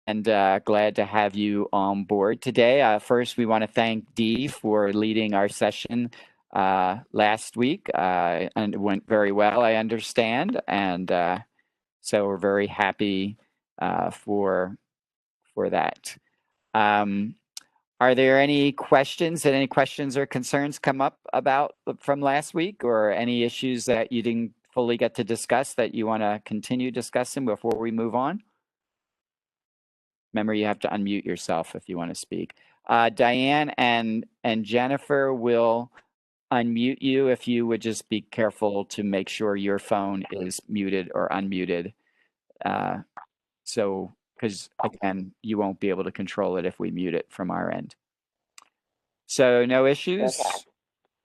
and glad to have you on board today. First, we want to thank Dee for leading our session last week, and it went very well, I understand, and so we're very happy for that. Are there any questions? Did any questions or concerns come up about from last week, or any issues that you didn't fully get to discuss that you want to continue discussing before we move on? Remember, you have to unmute yourself if you want to speak. Diane and Jennifer will unmute you if you would just be careful to make sure your phone is muted or unmuted. So, because again, you won't be able to control it if we mute it from our end. So no issues. Okay.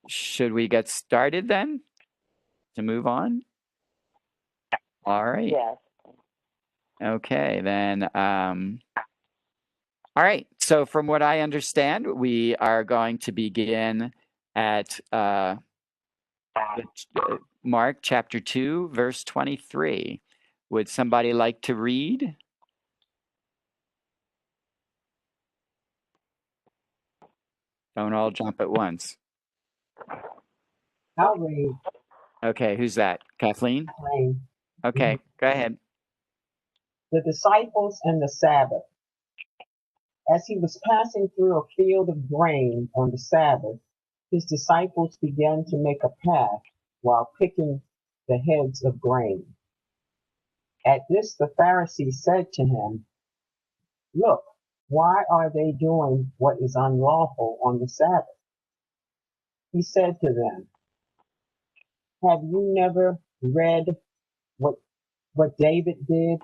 Should we get started then to move on? All right. Yes. Okay, then. All right. So from what I understand, we are going to begin at Mark chapter 2, verse 23. Would somebody like to read? Don't all jump at once. I'll read. Okay, who's that? Kathleen? Kathleen. Okay, go ahead. The disciples and the Sabbath. As he was passing through a field of grain on the Sabbath, his disciples began to make a path while picking the heads of grain. At this, the Pharisees said to him, "Look, why are they doing what is unlawful on the Sabbath?" He said to them, "Have you never read what David did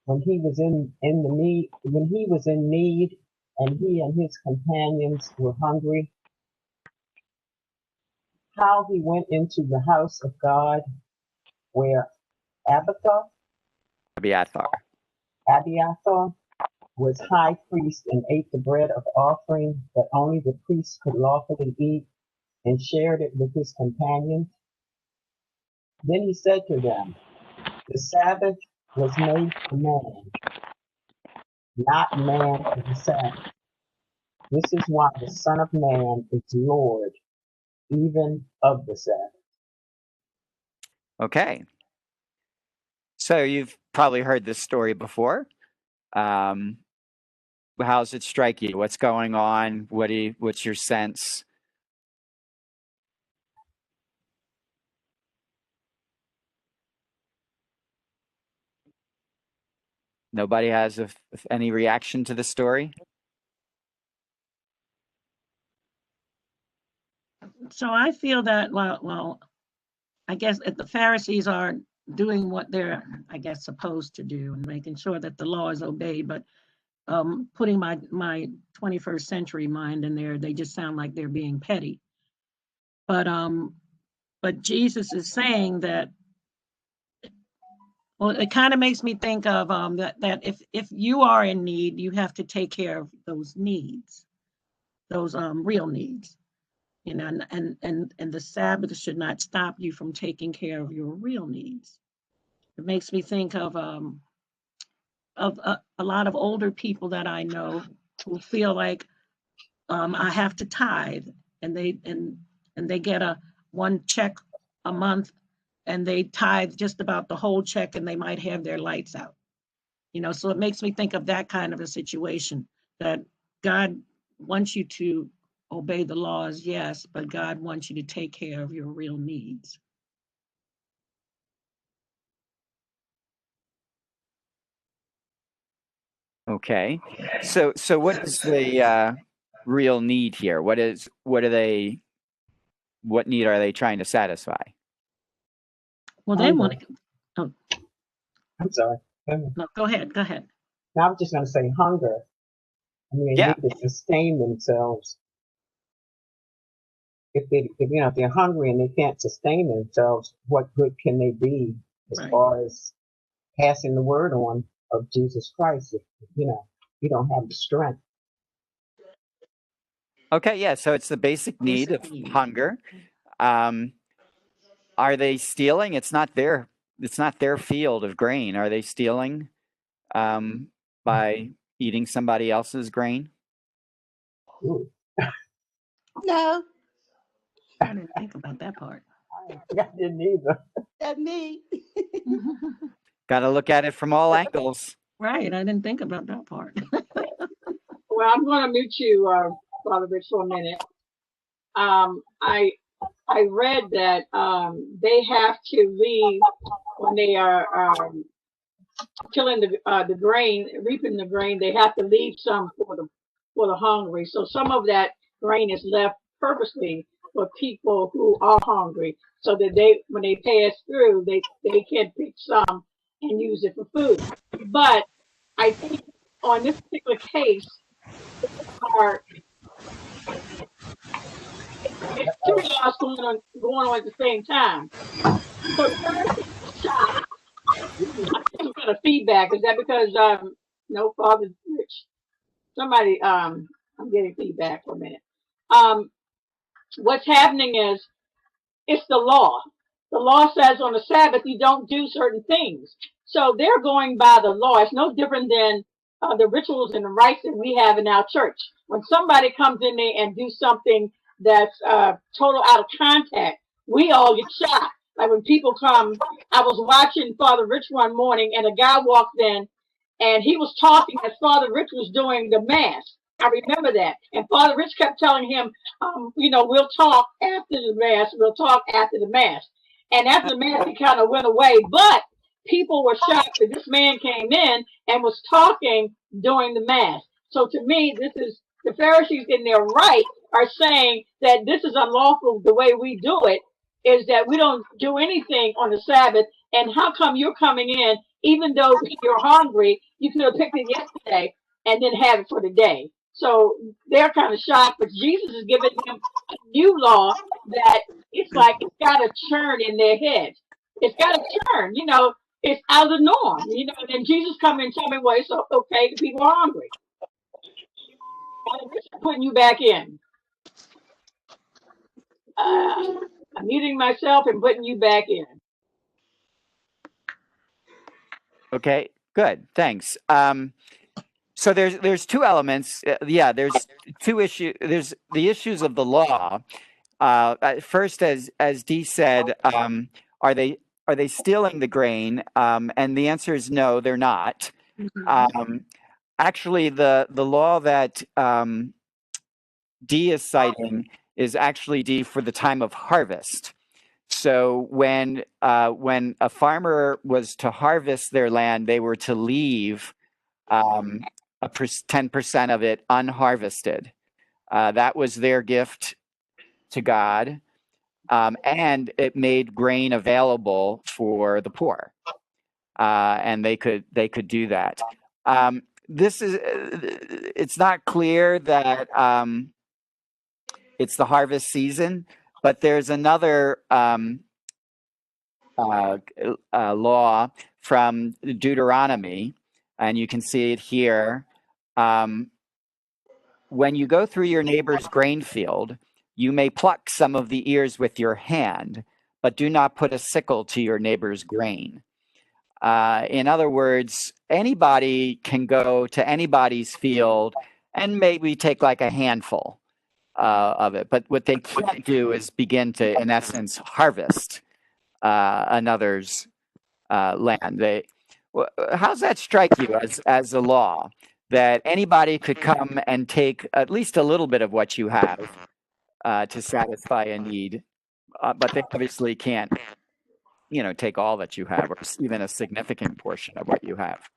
when he was in need, and he and his companions were hungry? How he went into the house of God, where Abiathar was high priest, and ate the bread of offering that only the priest could lawfully eat, and shared it with his companions." Then he said to them, "The Sabbath was made for man, not man for the Sabbath. This is why the Son of Man is Lord, even of the Sabbath." Okay. So you've probably heard this story before. How does it strike you? What's going on? What's your sense? Nobody has any reaction to the story? So I feel that, well, I guess if the Pharisees are doing what they're, I guess, supposed to do and making sure that the law is obeyed, but putting my 21st century mind in there, they just sound like they're being petty. But Jesus is saying that, well, it kind of makes me think of that if you are in need, you have to take care of those needs, those real needs. You know, and the Sabbath should not stop you from taking care of your real needs. It makes me think of a lot of older people that I know who feel like I have to tithe, and they get one check a month, and they tithe just about the whole check, and they might have their lights out. You know, so it makes me think of that kind of a situation, that God wants you to obey the laws, yes, but God wants you to take care of your real needs. Okay. So what is the real need here? What need are they trying to satisfy? Well, they want to. Oh. I'm sorry. No, go ahead. Now, I was just going to say hunger. I mean, they need to sustain themselves. If they're hungry and they can't sustain themselves, what good can they be as far as passing the word on of Jesus Christ? If you don't have the strength. Okay, yeah. So it's the basic need of hunger. Are they stealing? It's not their field of grain. Are they stealing by eating somebody else's grain? Ooh, No, I didn't think about that part. I didn't either. that's me. Got to look at it from all angles. Right, I didn't think about that part. Well, I'm going to mute you, Father Rich, for a minute. I read that they have to leave when they are killing the grain, reaping the grain. They have to leave some for the hungry. So some of that grain is left purposely for people who are hungry, so that when they pass through, they can pick some and use it for food. But I think on this particular case, are it's two laws going on at the same time. So the first shot, I think some kind of feedback. Is that because no, Father Rich? Somebody I'm getting feedback for a minute. What's happening is it's the law. The law says on the Sabbath you don't do certain things. So they're going by the law. It's no different than the rituals and the rites that we have in our church. When somebody comes in there and do something that's total out of contact, we all get shot. Like when people come, I was watching Father Rich one morning, and a guy walked in, and he was talking as Father Rich was doing the mass. I remember that. And Father Rich kept telling him, we'll talk after the mass. We'll talk after the mass. And after the mass, he kind of went away. But people were shocked that this man came in and was talking during the mass. So to me, this is the Pharisees in their right are saying that this is unlawful. The way we do it is that we don't do anything on the Sabbath. And how come you're coming in, even though you're hungry, you could have picked it yesterday and then have it for the day. So they're kind of shocked, but Jesus is giving them a new law that it's like it's got to churn in their heads. It's got to churn, it's out of the norm, and then Jesus come and tell me, well, it's okay, the people are hungry. I'm putting you back in. I'm muting myself and putting you back in. Okay, good. Thanks. So there's two elements. There's two issues. There's the issues of the law. First, as Dee said, are they stealing the grain? And the answer is no, they're not. Actually, the law that Dee is citing is actually Dee for the time of harvest. So when a farmer was to harvest their land, they were to leave 10% of it unharvested. That was their gift to God, and it made grain available for the poor, and they could do that. It's not clear that it's the harvest season, but there's another law from Deuteronomy, and you can see it here. When you go through your neighbor's grain field, you may pluck some of the ears with your hand, but do not put a sickle to your neighbor's grain. In other words, anybody can go to anybody's field and maybe take like a handful of it. But what they can't do is begin to, in essence, harvest another's land. How's that strike you as a law? That anybody could come and take at least a little bit of what you have to satisfy a need, but they obviously can't, take all that you have, or even a significant portion of what you have.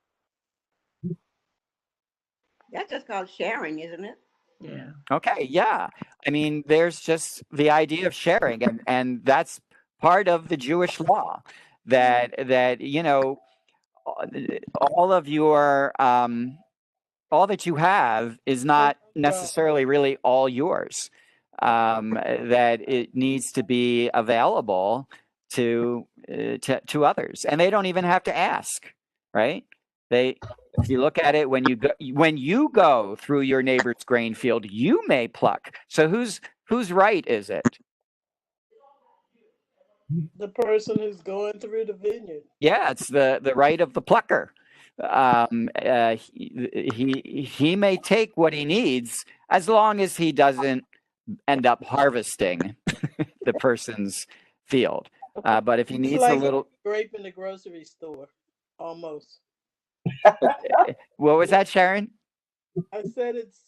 That's just called sharing, isn't it? Yeah. Okay, yeah. I mean, there's just the idea of sharing, and that's part of the Jewish law. That all of your all that you have is not necessarily really all yours. That it needs to be available to others, and they don't even have to ask, right? If you look at it, when you go through your neighbor's grain field, you may pluck. So whose right is it? The person who's going through the vineyard. Yeah, it's the right of the plucker. he may take what he needs as long as he doesn't end up harvesting the person's field. But if he It's needs a like little, grape in the grocery store, almost. what was that, Sharon? I said it's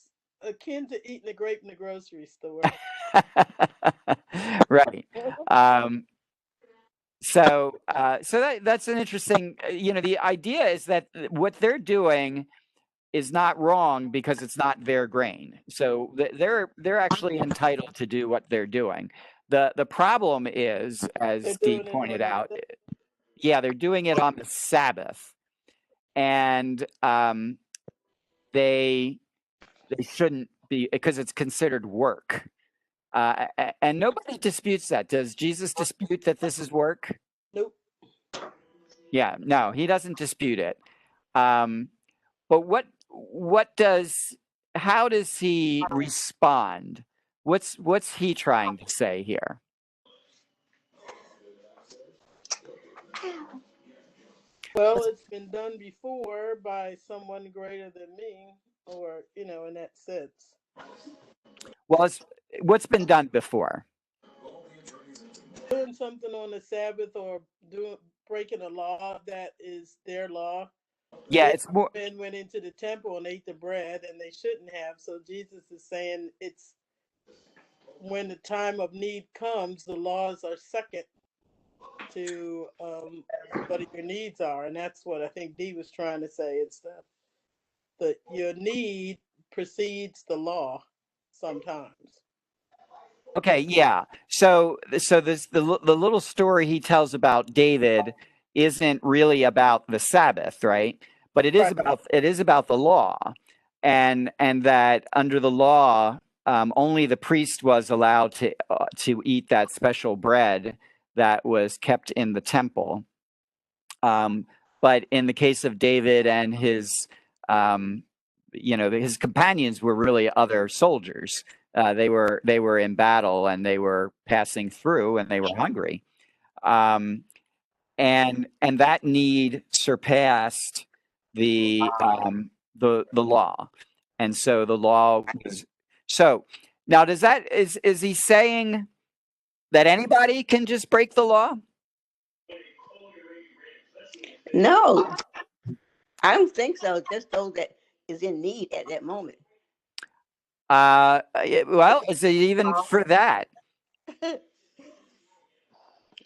akin to eating a grape in the grocery store. Right. So that's an interesting. The idea is that what they're doing is not wrong because it's not their grain. So they're actually entitled to do what they're doing. The problem is, as They're Dee doing it pointed on out, the yeah, they're doing it on the Sabbath, and they shouldn't be, because it's considered work. And nobody disputes that. Does Jesus dispute that this is work? Nope. Yeah, no, he doesn't dispute it. But how does he respond? What's he trying to say here? Well, it's been done before by someone greater than me, or in that sense. Well, what's been done before? Doing something on the Sabbath or breaking a law that is their law. Yeah, it's more. Men went into the temple and ate the bread, and they shouldn't have. So Jesus is saying it's when the time of need comes, the laws are second to what your needs are, and that's what I think Dee was trying to say. It's that your need precedes the law sometimes. Okay, yeah. So this the little story he tells about David isn't really about the Sabbath, right? But it is about the law, and that under the law, only the priest was allowed to eat that special bread that was kept in the temple. But in the case of David and his his companions were really other soldiers. They were in battle and they were passing through and they were hungry, and that need surpassed the law, and so the law was. So now, is he saying that anybody can just break the law? No, I don't think so. Just those that is in need at that moment. Well, is it even for that?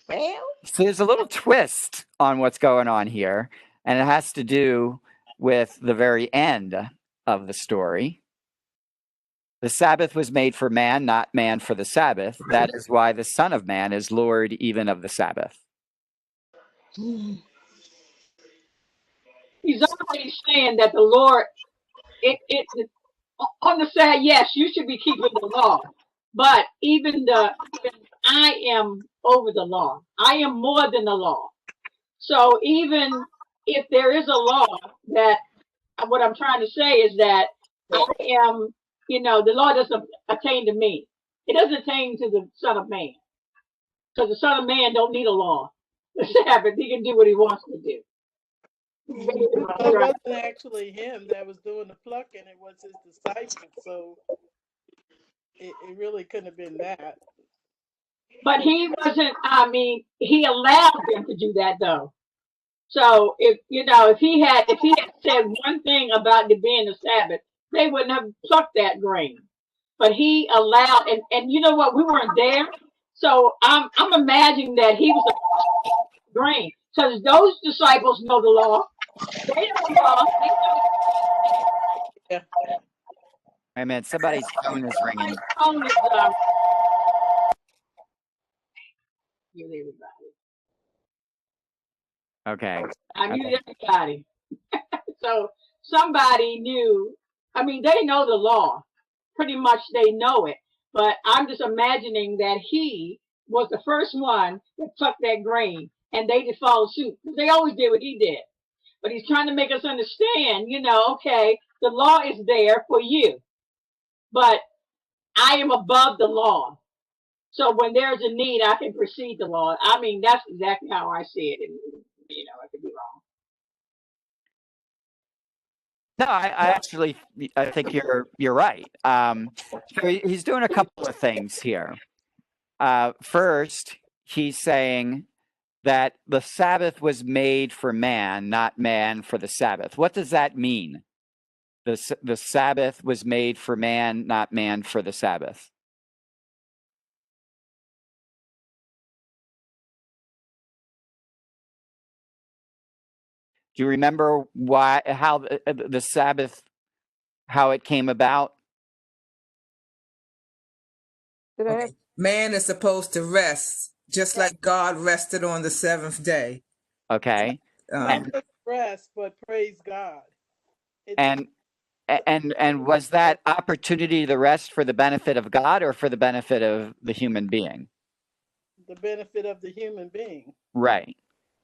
Well, So there's a little twist on what's going on here, and it has to do with the very end of the story. The Sabbath was made for man, not man for the Sabbath. That is why the Son of Man is Lord even of the Sabbath. He's already saying that the Lord, on the side, yes, you should be keeping the law, but even I am over the law. I am more than the law. So even if there is a law, that what I'm trying to say is that I am, the law doesn't attain to me. It doesn't attain to the Son of Man, because the Son of Man don't need a law. The Sabbath, he can do what he wants to do. But it wasn't actually him that was doing the plucking, it was his disciples. So it really couldn't have been that. But he wasn't, he allowed them to do that though. So if he had said one thing about it being the Sabbath, they wouldn't have plucked that grain. But he allowed, and you know what, we weren't there. So I'm imagining that he was a grain. Because those disciples know the law. They know the law. Yeah. I mean, somebody's phone is ringing. Phone is mute everybody. Okay. I muted everybody. So somebody knew. I mean, they know the law. Pretty much they know it. But I'm just imagining that he was the first one that plucked that grain, and they just followed suit. They always did what he did. But he's trying to make us understand, okay, the law is there for you, but I am above the law. So when there's a need, I can precede the law. I mean, that's exactly how I see it. And, I could be wrong. No, I actually I think you're right. So he's doing a couple of things here. First, he's saying that the Sabbath was made for man, not man for the Sabbath. What does that mean? The Sabbath was made for man, not man for the Sabbath. Do you remember how the Sabbath, how it came about? Did I have- Okay. Man is supposed to rest, just like God rested on the seventh day. Okay, Not Um, just rest, but praise God. It's and was that opportunity to rest for the benefit of God or for the benefit of the human being? the benefit of the human being. Right.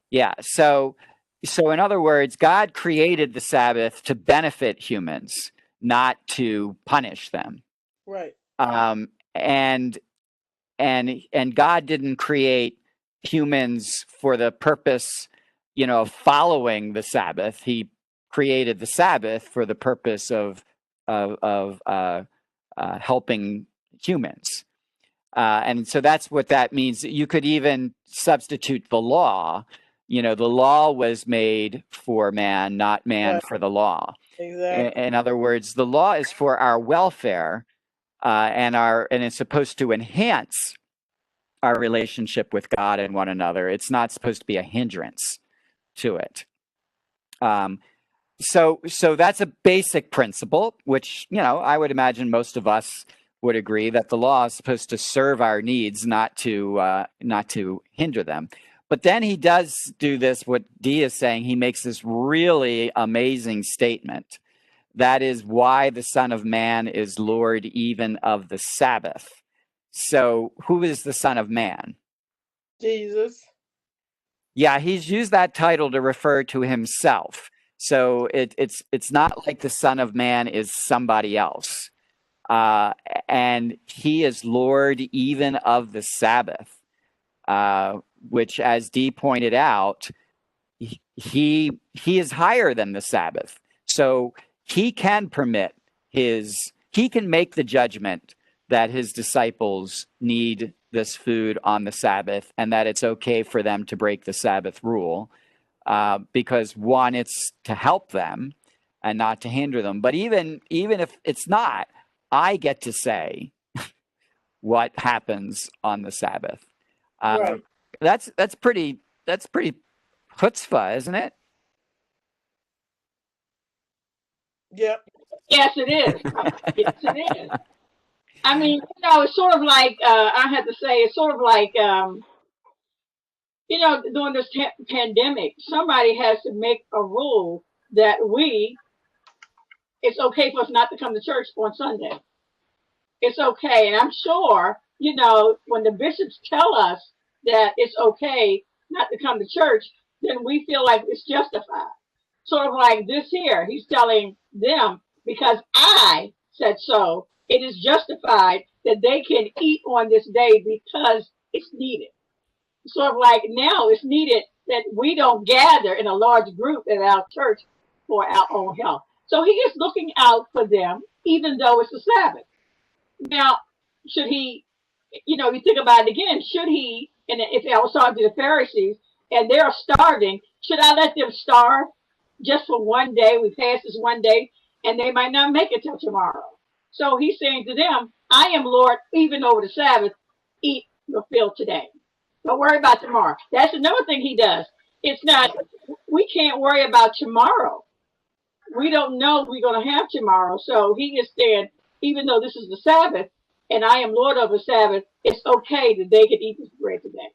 Yeah. So in other words, God created the Sabbath to benefit humans, not to punish them. Right. And God didn't create humans for the purpose, of following the Sabbath. He created the Sabbath for the purpose of helping humans. And so that's what that means. You could even substitute the law. The law was made for man, not man Right. for the law. Exactly. In other words, the law is for our welfare, and it's supposed to enhance our relationship with God and one another. It's not supposed to be a hindrance to it. So that's a basic principle, which I would imagine most of us would agree that the law is supposed to serve our needs, not to hinder them. But then he does do this. What Dee is saying, he makes this really amazing statement. That is why the Son of Man is Lord even of the Sabbath. So who is the Son of Man? Jesus. Yeah, he's used that title to refer to himself. So it's not like the Son of Man is somebody else. And he is Lord even of the Sabbath, which, as Dee pointed out, he is higher than the Sabbath. So he can he can make the judgment that his disciples need this food on the Sabbath and that it's okay for them to break the Sabbath rule, because one, it's to help them and not to hinder them. But even if it's not, I get to say what happens on the Sabbath. Right. That's pretty chutzpah, isn't it? Yep. Yes, it is. Yes, it is. I mean, it's sort of like I had to say, it's sort of like during this pandemic, somebody has to make a rule that it's okay for us not to come to church on Sunday. It's okay, and I'm sure when the bishops tell us that it's okay not to come to church, then we feel like it's justified. Sort of like this here, he's telling them, because I said so, it is justified that they can eat on this day because it's needed. Sort of like now it's needed that we don't gather in a large group at our church for our own health. So he is looking out for them, even though it's a Sabbath. Now, should he, you think about it again, should he, and if I was talking to the Pharisees and they're starving, should I let them starve just for one day? We pass this one day and they might not make it till tomorrow. So he's saying to them, I am Lord even over the Sabbath. Eat your fill today. Don't worry about tomorrow. That's another thing he does. It's not, we can't worry about tomorrow. We don't know we're going to have tomorrow. So he is saying, even though this is the Sabbath and I am Lord of the Sabbath, it's okay that they can eat this bread today.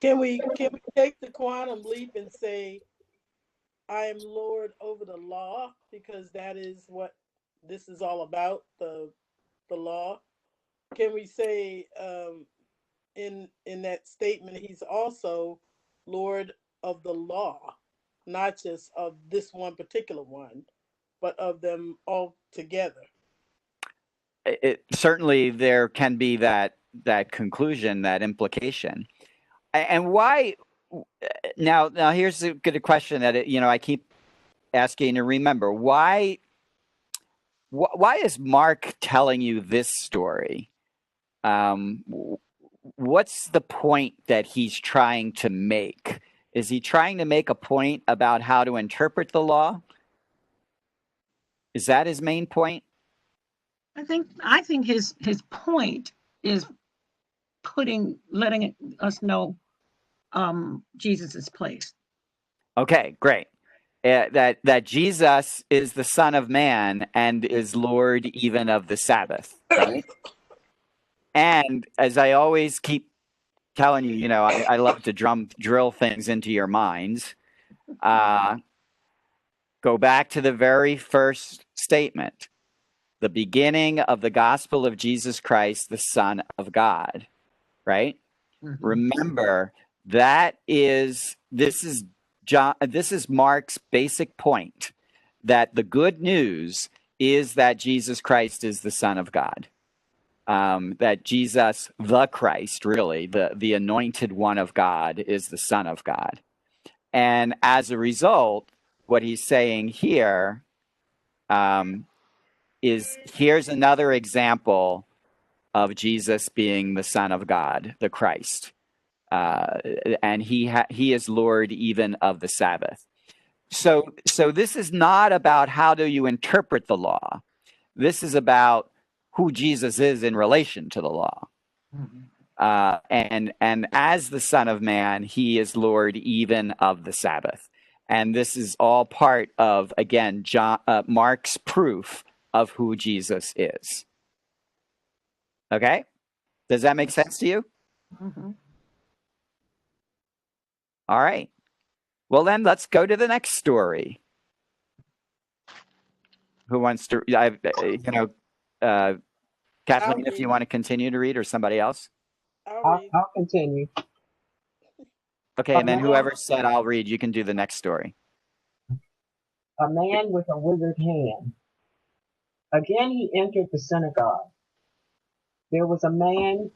Can we take the quantum leap and say, I am Lord over the law, because that is what this is all about, the law? Can we say in that statement he's also Lord of the law, not just of this one particular one, but of them all together? Certainly there can be that conclusion, that implication. And why now here's a good question that I keep asking to remember why is Mark telling you this story? What's the point that he's trying to make? Is he trying to make a point about how to interpret the law? Is that his main point? I think his point is letting us know Jesus's place. Okay, great. That Jesus is the Son of Man and is Lord even of the Sabbath, right? And as I always keep telling you, I love to drill things into your minds. Go back to the very first statement, the beginning of the gospel of Jesus Christ, the Son of God, right? Mm-hmm. Remember, this is Mark's basic point, that the good news is that Jesus Christ is the Son of God. That Jesus, the Christ, really, the anointed one of God, is the Son of God. And as a result, what he's saying here is here's another example of Jesus being the Son of God, the Christ. And he is Lord even of the Sabbath. So this is not about how do you interpret the law. This is about who Jesus is in relation to the law. And as the Son of Man, he is Lord even of the Sabbath. And this is all part of, again, Mark's proof of who Jesus is. Okay? Does that make sense to you? Mm-hmm. All right. Well, then let's go to the next story. Who wants to, Kathleen, if you want to continue to read, or somebody else? I'll continue. Okay, and then whoever said I'll read, you can do the next story. A man with a withered hand. Again he entered the synagogue. There was a man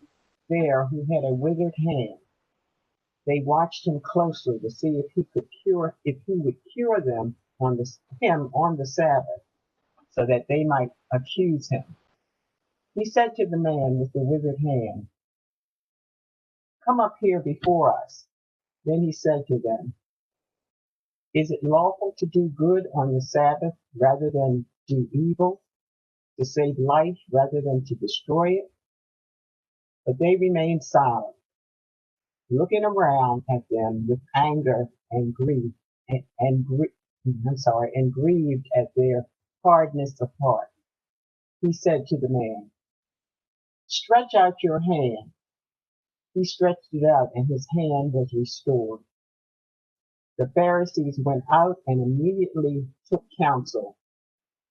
there who had a withered hand. They watched him closely to see if he would cure him on the Sabbath, so that they might accuse him. He said to the man with the withered hand, "Come up here before us." Then he said to them, "Is it lawful to do good on the Sabbath rather than do evil, to save life rather than to destroy it?" But they remained silent, looking around at them with anger and grief, and grieved at their hardness of heart. He said to the man, "Stretch out your hand." He stretched it out, and his hand was restored. The Pharisees went out and immediately took counsel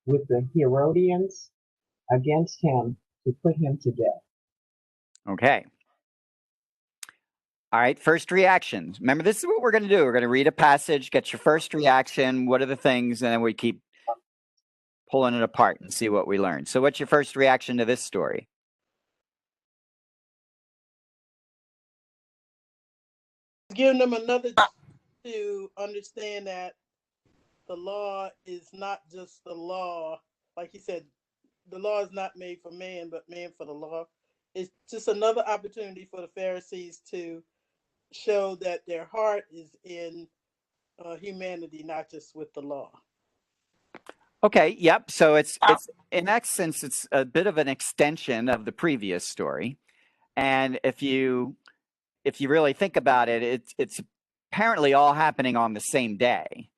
with the Herodians against him to put him to death. Okay. All right, first reactions. Remember, this is what we're going to do. We're going to read a passage, get your first reaction, what are the things, and then we keep pulling it apart and see what we learn. So what's your first reaction to this story? Giving them another to understand that the law is not just the law. Like he said, the law is not made for man, but man for the law. It's just another opportunity for the Pharisees to show that their heart is in humanity, not just with the law. Okay, yep. So it's in essence, it's a bit of an extension of the previous story. And if you really think about it, it's apparently all happening on the same day,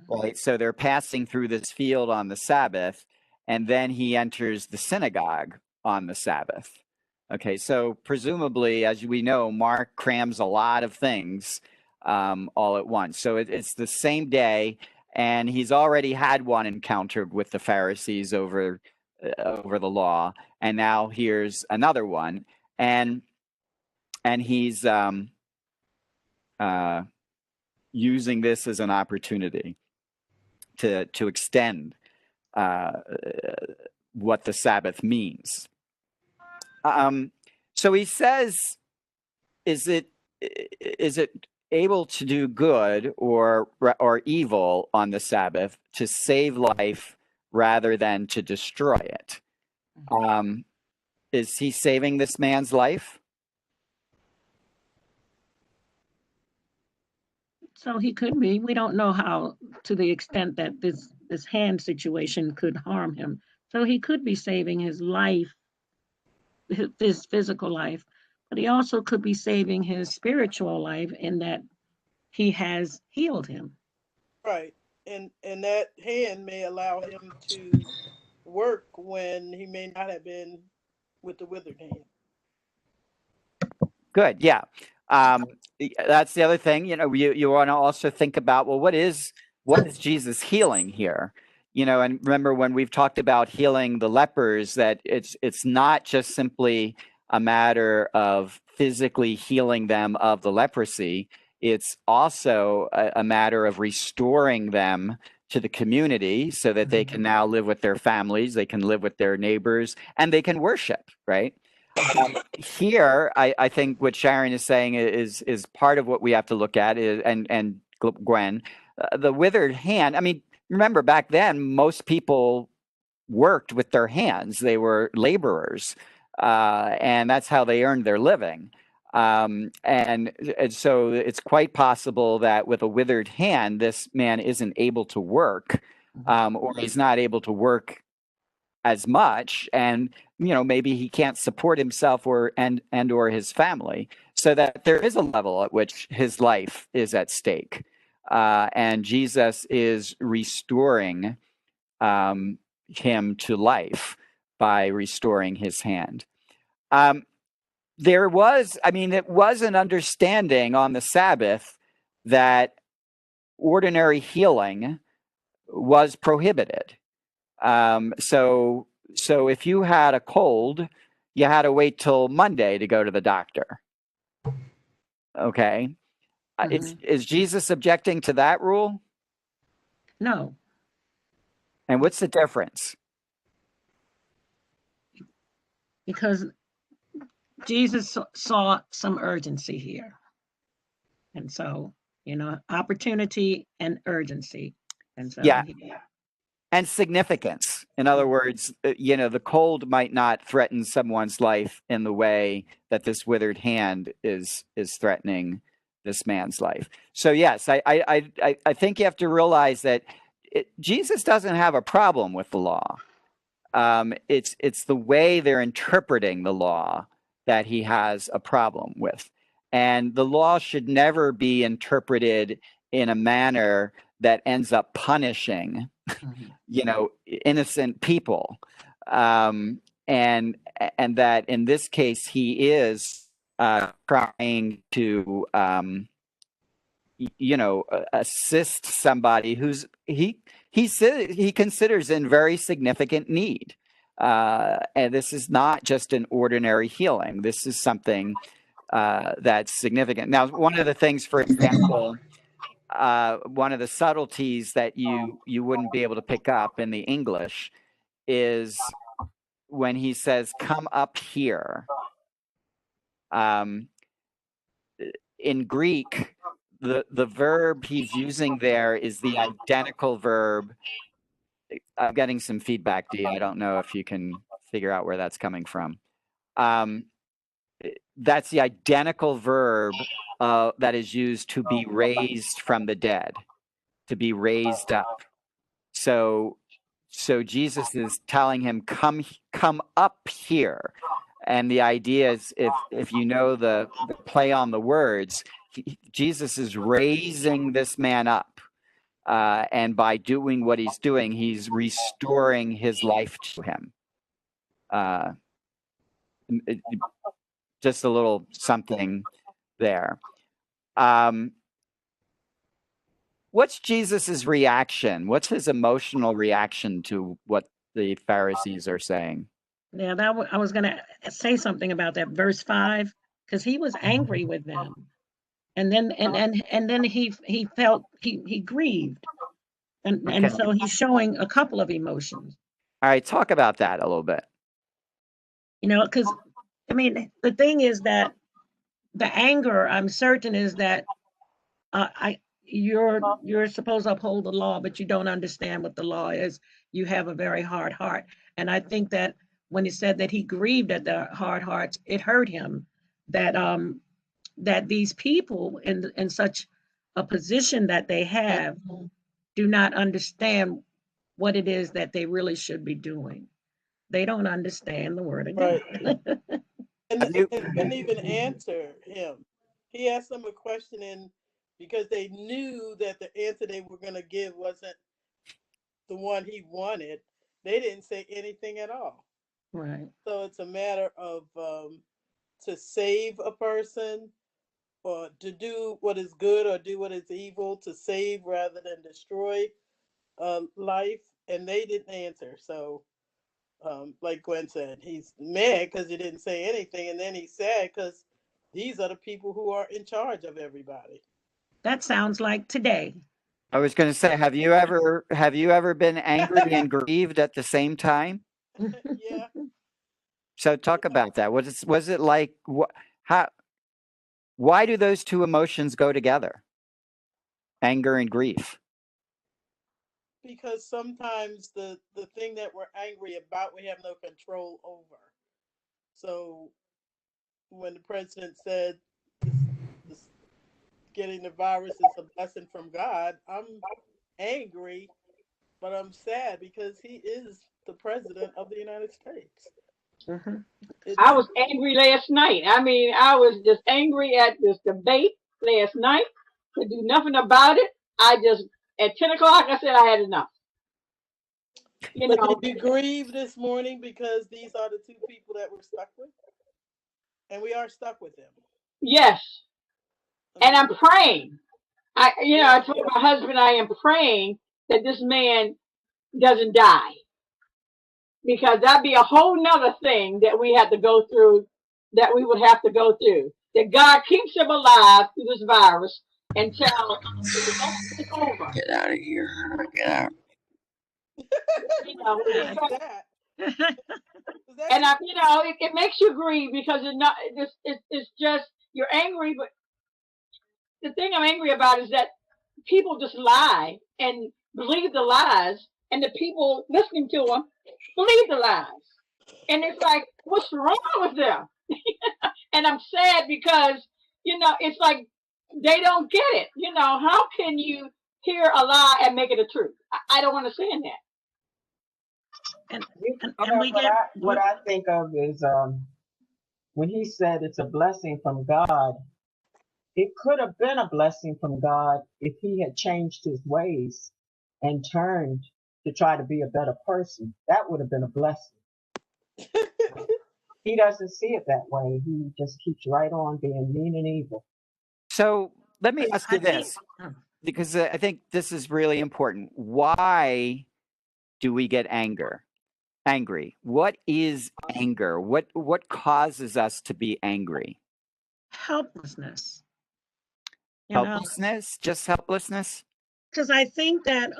right? So they're passing through this field on the Sabbath, and then he enters the synagogue on the Sabbath. Okay, so presumably, as we know, Mark crams a lot of things all at once. So it's the same day, and he's already had one encounter with the Pharisees over the law, and now here's another one, and he's using this as an opportunity to extend what the Sabbath means. So he says, is it able to do good or evil on the Sabbath to save life rather than to destroy it. Is he saving this man's life? So he could be. We don't know how, to the extent that this hand situation could harm him. So he could be saving his life, his physical life, but he also could be saving his spiritual life in that he has healed him. Right. And that hand may allow him to work when he may not have been with the withered hand. Good. Yeah. That's the other thing. You want to also think about, well, what is Jesus healing here? And remember when we've talked about healing the lepers, that it's not just simply a matter of physically healing them of the leprosy. It's also a matter of restoring them to the community so that they can now live with their families, they can live with their neighbors, and they can worship, right? Here, I think what Sharon is saying is part of what we have to look at, and Gwen, the withered hand. I mean, remember back then, most people worked with their hands. They were laborers, and that's how they earned their living. And so it's quite possible that with a withered hand, this man isn't able to work, or he's not able to work as much, and maybe he can't support himself or his family, so that there is a level at which his life is at stake, and Jesus is restoring him to life by restoring his hand. It was an understanding on the Sabbath that ordinary healing was prohibited. So if you had a cold, you had to wait till Monday to go to the doctor. Okay. Is Jesus objecting to that rule? No. And what's the difference? Because Jesus saw some urgency here. And so, opportunity and urgency. And so, yeah. And significance. In other words, the cold might not threaten someone's life in the way that this withered hand is threatening this man's life. So yes, I think you have to realize that Jesus doesn't have a problem with the law. It's the way they're interpreting the law that he has a problem with. And the law should never be interpreted in a manner that ends up punishing innocent people, and that in this case he is trying to assist somebody who's he considers in very significant need, and this is not just an ordinary healing. This is something that's significant. Now, one of the things, for example, one of the subtleties that you wouldn't be able to pick up in the English is when he says, "Come up here." In Greek, the verb he's using there is the identical verb. I'm getting some feedback, Dee. I don't know if you can figure out where that's coming from. That's the identical verb that is used to be raised from the dead, to be raised up. So Jesus is telling him, come up here. And the idea is, if you know the play on the words, Jesus is raising this man up. And by doing what he's doing, he's restoring his life to him. Just a little something there. What's Jesus's reaction? What's his emotional reaction to what the Pharisees are saying? Yeah, I was going to say something about that verse 5, because he was angry with them, and then he felt he grieved, and so he's showing a couple of emotions. All right, talk about that a little bit. Because the thing is that the anger, I'm certain, is that you're supposed to uphold the law, but you don't understand what the law is. You have a very hard heart. And I think that when he said that he grieved at the hard hearts, it hurt him that that these people in such a position that they have do not understand what it is that they really should be doing. They don't understand the word of God. Right. And couldn't even answer him. He asked them a question, and because they knew that the answer they were going to give wasn't the one he wanted, they didn't say anything at all. Right. So it's a matter of to save a person, or to do what is good or do what is evil, to save rather than destroy life. And they didn't answer. So like Gwen said, he's mad because he didn't say anything, and then he's sad because these are the people who are in charge of everybody. That sounds like today. I was going to say, have you ever been angry and grieved at the same time? Yeah. So talk about that. Was it like how? Why do those two emotions go together? Anger and grief. Because sometimes the thing that we're angry about, we have no control over. So when the president said this getting the virus is a blessing from God, I'm angry, but I'm sad because he is the president of the United States. Mm-hmm. I was angry last night. I mean, I was just angry at this debate last night. Could do nothing about it. I just, at 10 o'clock, I said I had enough. You But know, did you grieve this morning because these are the two people that we're stuck with? And we are stuck with them. yes. And I'm praying. I told my husband I am praying that this man doesn't die. Because that'd be a whole nother thing that we had to go through, that we would have to go through. That God keeps him alive through this virus until it's over. Get out of here. Get out. You know, Who is that? and it makes you grieve because it's just you're angry, but the thing I'm angry about is that people just lie and believe the lies, and the people listening to them believe the lies, and it's like, what's wrong with them? And I'm sad because it's like they don't get it. How can you hear a lie and make it a truth? I don't understand that. And what I think of is when he said it's a blessing from God. It could have been a blessing from God if he had changed his ways and turned to try to be a better person. That would have been a blessing. He doesn't see it that way. He just keeps right on being mean and evil. So let me ask you this, because I think this is really important. Why do we get angry? What is anger? What causes us to be angry? helplessness. Helplessness? Just helplessness? Because I think that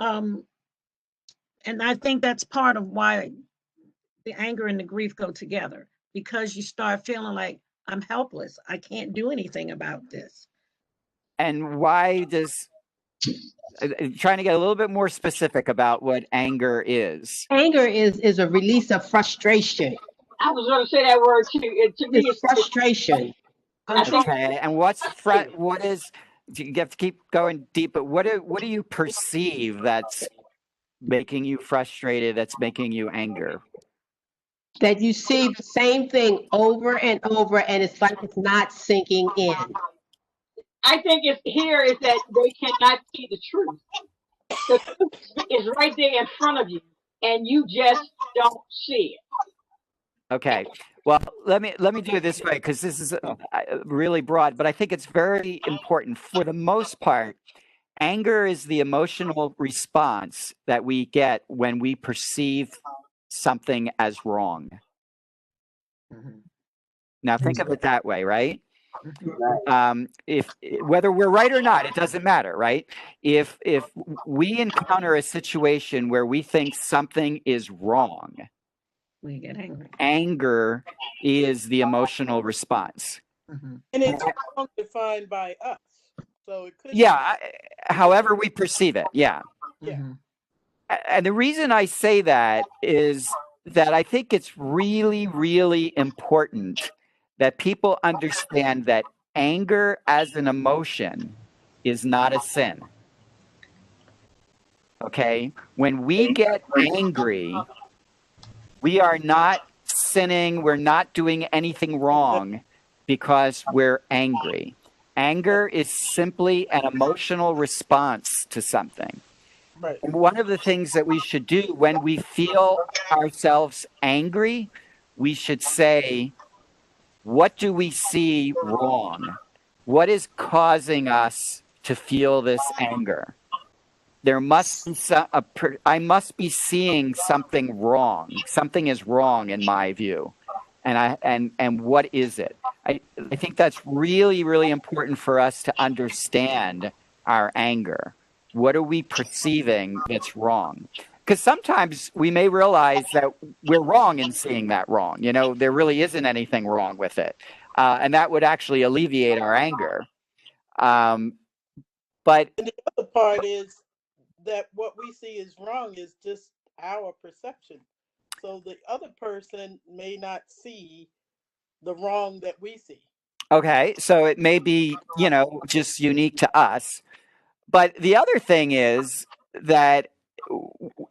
and I think that's part of why the anger and the grief go together, because you start feeling like I'm helpless. I can't do anything about this. And why does trying to get a little bit more specific about what anger is? Anger is a release of frustration. I was going to say that word too. To me, It's frustration. Okay, and what is? You have to keep going deep. But what do you perceive that's making you frustrated? That's making you angry? That you see the same thing over and over, and it's like it's not sinking in. I think it's here is that they cannot see the truth. The truth is right there in front of you, and you just don't see it. Okay. Well, let me do it this way, because this is really broad, but I think it's very important. For the most part, anger is the emotional response that we get when we perceive something as wrong. Mm-hmm. Now, think of it that way, right? Right. If whether we're right or not, it doesn't matter, right? If we encounter a situation where we think something is wrong, we get angry. Anger is the emotional response. Mm-hmm. And it's wrong defined by us. So it could Yeah, be, however we perceive it. Yeah. yeah, Mhm. And the reason I say that is that I think it's really, really important that people understand that anger as an emotion is not a sin. Okay? When we get angry, we are not sinning, we're not doing anything that, wrong because we're angry. Anger is simply an emotional response to something. right. And one of the things that we should do when we feel ourselves angry, we should say, what do we see wrong? What is causing us to feel this anger? There must be I must be seeing something wrong. Something is wrong in my view. And what is it? I think that's really, really important for us to understand our anger. What are we perceiving that's wrong? Because sometimes we may realize that we're wrong in seeing that wrong. You know, there really isn't anything wrong with it. And that would actually alleviate our anger. Um, but And the other part is that what we see is wrong is just our perception. So the other person may not see the wrong that we see. okay, so it may be, you know, just unique to us. But the other thing is that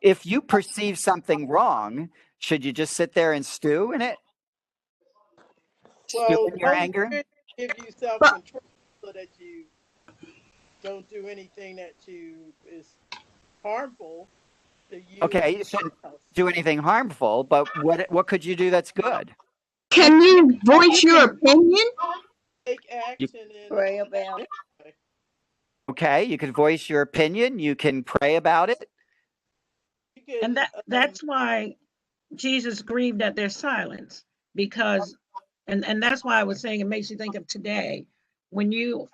if you perceive something wrong, should you just sit there and stew in it? Stew Well, in the your Holy anger? Spirit give you self control so that you don't do anything that you is harmful to you or Okay, you someone shouldn't else. do anything harmful, but what could you do that's good? Can you voice You your can opinion? take You, action in Pray a about it. different way. okay, you can voice your opinion, you can pray about it. You And can that's why Jesus grieved at their silence, because and that's why I was saying it makes you think of today when you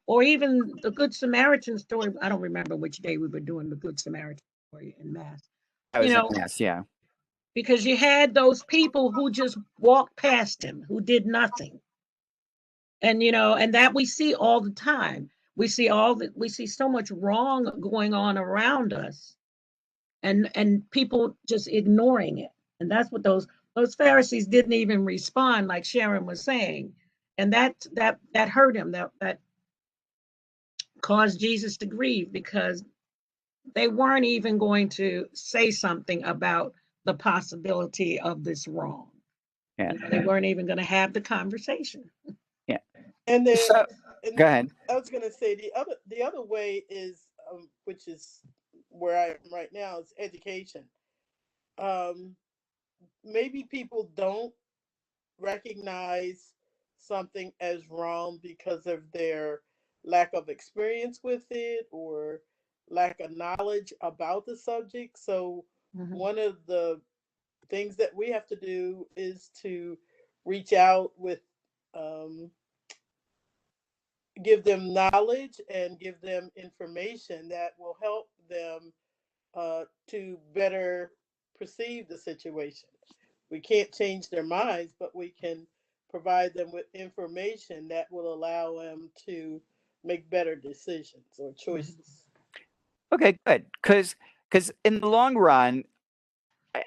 or even the Good Samaritan story. I don't remember which day we were doing the Good Samaritan story in Mass. I You was in know, mass, yeah. because you had those people who just walked past him, who did nothing. And and that we see all the time. We see so much wrong going on around us, and people just ignoring it. And that's what those Pharisees didn't even respond, like Sharon was saying. And that hurt him. That caused Jesus to grieve, because they weren't even going to say something about the possibility of this wrong. Yeah. They weren't even going to have the conversation. Yeah. and the So and go ahead. I was going to say the other way is which is where I am right now is education. Um, Maybe people don't recognize something as wrong because of their lack of experience with it or lack of knowledge about the subject. So Mhm. one of the things that we have to do is to reach out with um, give them knowledge and give them information that will help them to better perceive the situation. We can't change their minds, but we can provide them with information that will allow them to make better decisions or Mhm. choices. Okay, good. Because in the long run,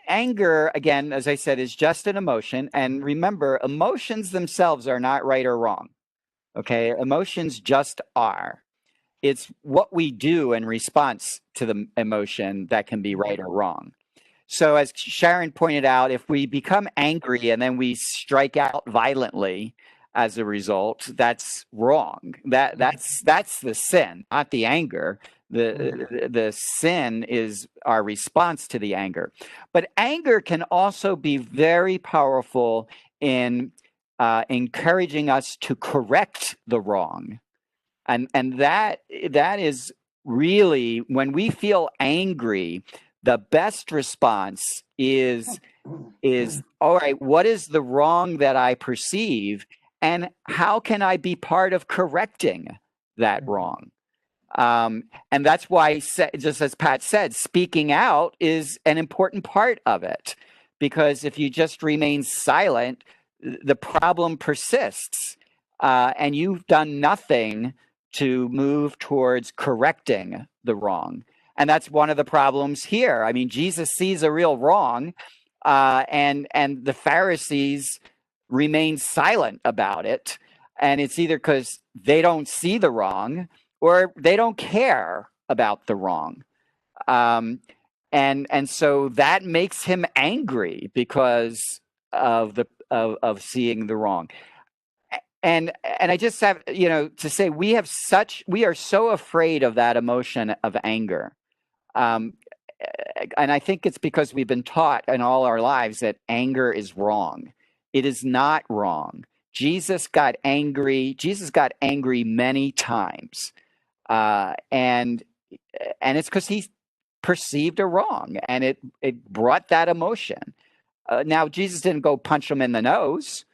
anger, again, as I said, is just an emotion. And remember, emotions themselves are not right or wrong. Okay, emotions just are. It's what we do in response to the emotion that can be right or wrong. So, as Sharon pointed out, if we become angry and then we strike out violently as a result, that's wrong. That's the sin, not the anger. The sin is our response to the anger. But anger can also be very powerful in encouraging us to correct the wrong, and that is really when we feel angry, the best response is all right, what is the wrong that I perceive, and how can I be part of correcting that wrong? And that's why, just as Pat said, speaking out is an important part of it, because if you just remain silent, the problem persists, and you've done nothing to move towards correcting the wrong. And that's one of the problems here. I mean, Jesus sees a real wrong, and the Pharisees remain silent about it. And it's either because they don't see the wrong or they don't care about the wrong. And so that makes him angry because of seeing the wrong. And I just have, to say we are so afraid of that emotion of anger. And I think it's because we've been taught in all our lives that anger is wrong. It is not wrong. Jesus got angry. Jesus got angry many times. And it's because he perceived a wrong, and it brought that emotion. Now, Jesus didn't go punch him in the nose.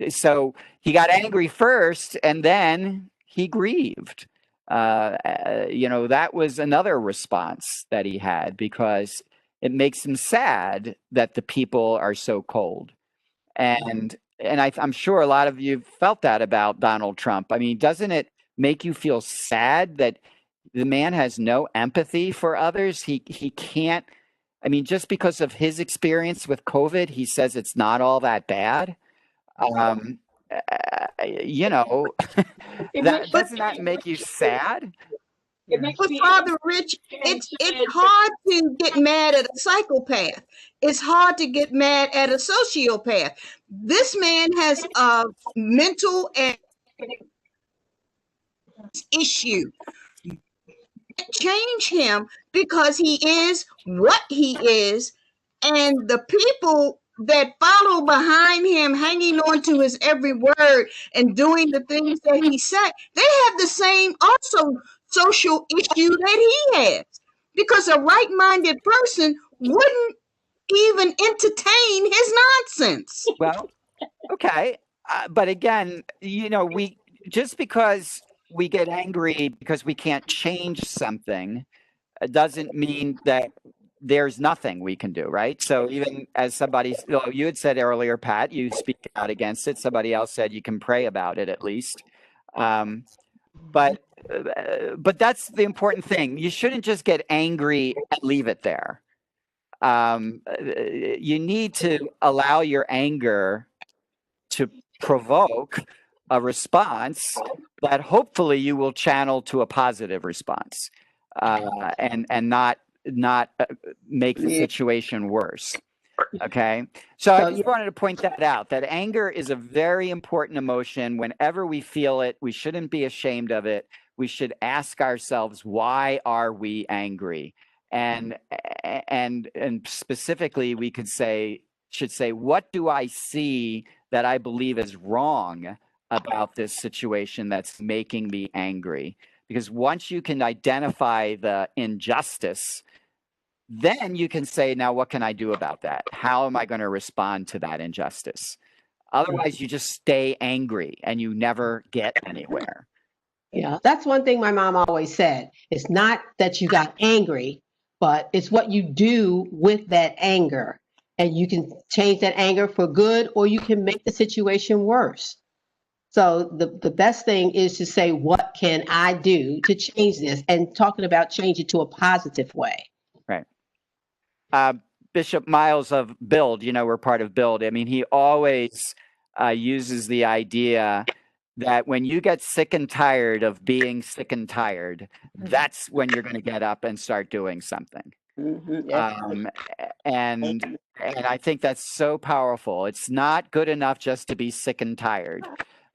So he got angry first, and then he grieved. That was another response that he had, because it makes him sad that the people are so cold. And I'm sure a lot of you felt that about Donald Trump. I mean, doesn't it make you feel sad that the man has no empathy for others? He can't. I mean, just because of his experience with COVID, he says it's not all that bad. Doesn't that make you sad? It makes But me Father Rich, it's hard to get mad at a psychopath. It's hard to get mad at a sociopath. This man has a mental and issue. Change him because he is what he is, and the people that follow behind him, hanging on to his every word and doing the things that he said, they have the same also social issue that he has, because a right-minded person wouldn't even entertain his nonsense. Well, okay, but again, we just because we get angry because we can't change something doesn't mean that there's nothing we can do, right? So even as somebody, you had said earlier, Pat, you speak out against it. Somebody else said you can pray about it at least. But that's the important thing. You shouldn't just get angry and leave it there. You need to allow your anger to provoke a response that hopefully you will channel to a positive response, and not make the situation worse. Okay. So I just wanted to point that out, that anger is a very important emotion. Whenever we feel it, we shouldn't be ashamed of it. We should ask ourselves, why are we angry? And specifically, we should say, what do I see that I believe is wrong about this situation that's making me angry? Because once you can identify the injustice, then you can say, now what can I do about that? How am I going to respond to that injustice? Otherwise, you just stay angry and you never get anywhere. Yeah, that's one thing my mom always said. It's not that you got angry, but it's what you do with that anger. And you can change that anger for good, or you can make the situation worse. So the best thing is to say, what can I do to change this? And talking about change it to a positive way. Right. Bishop Miles of Build, we're part of Build. I mean, he always uses the idea that when you get sick and tired of being sick and tired, that's when you're going to get up and start doing something. And I think that's so powerful. It's not good enough just to be sick and tired.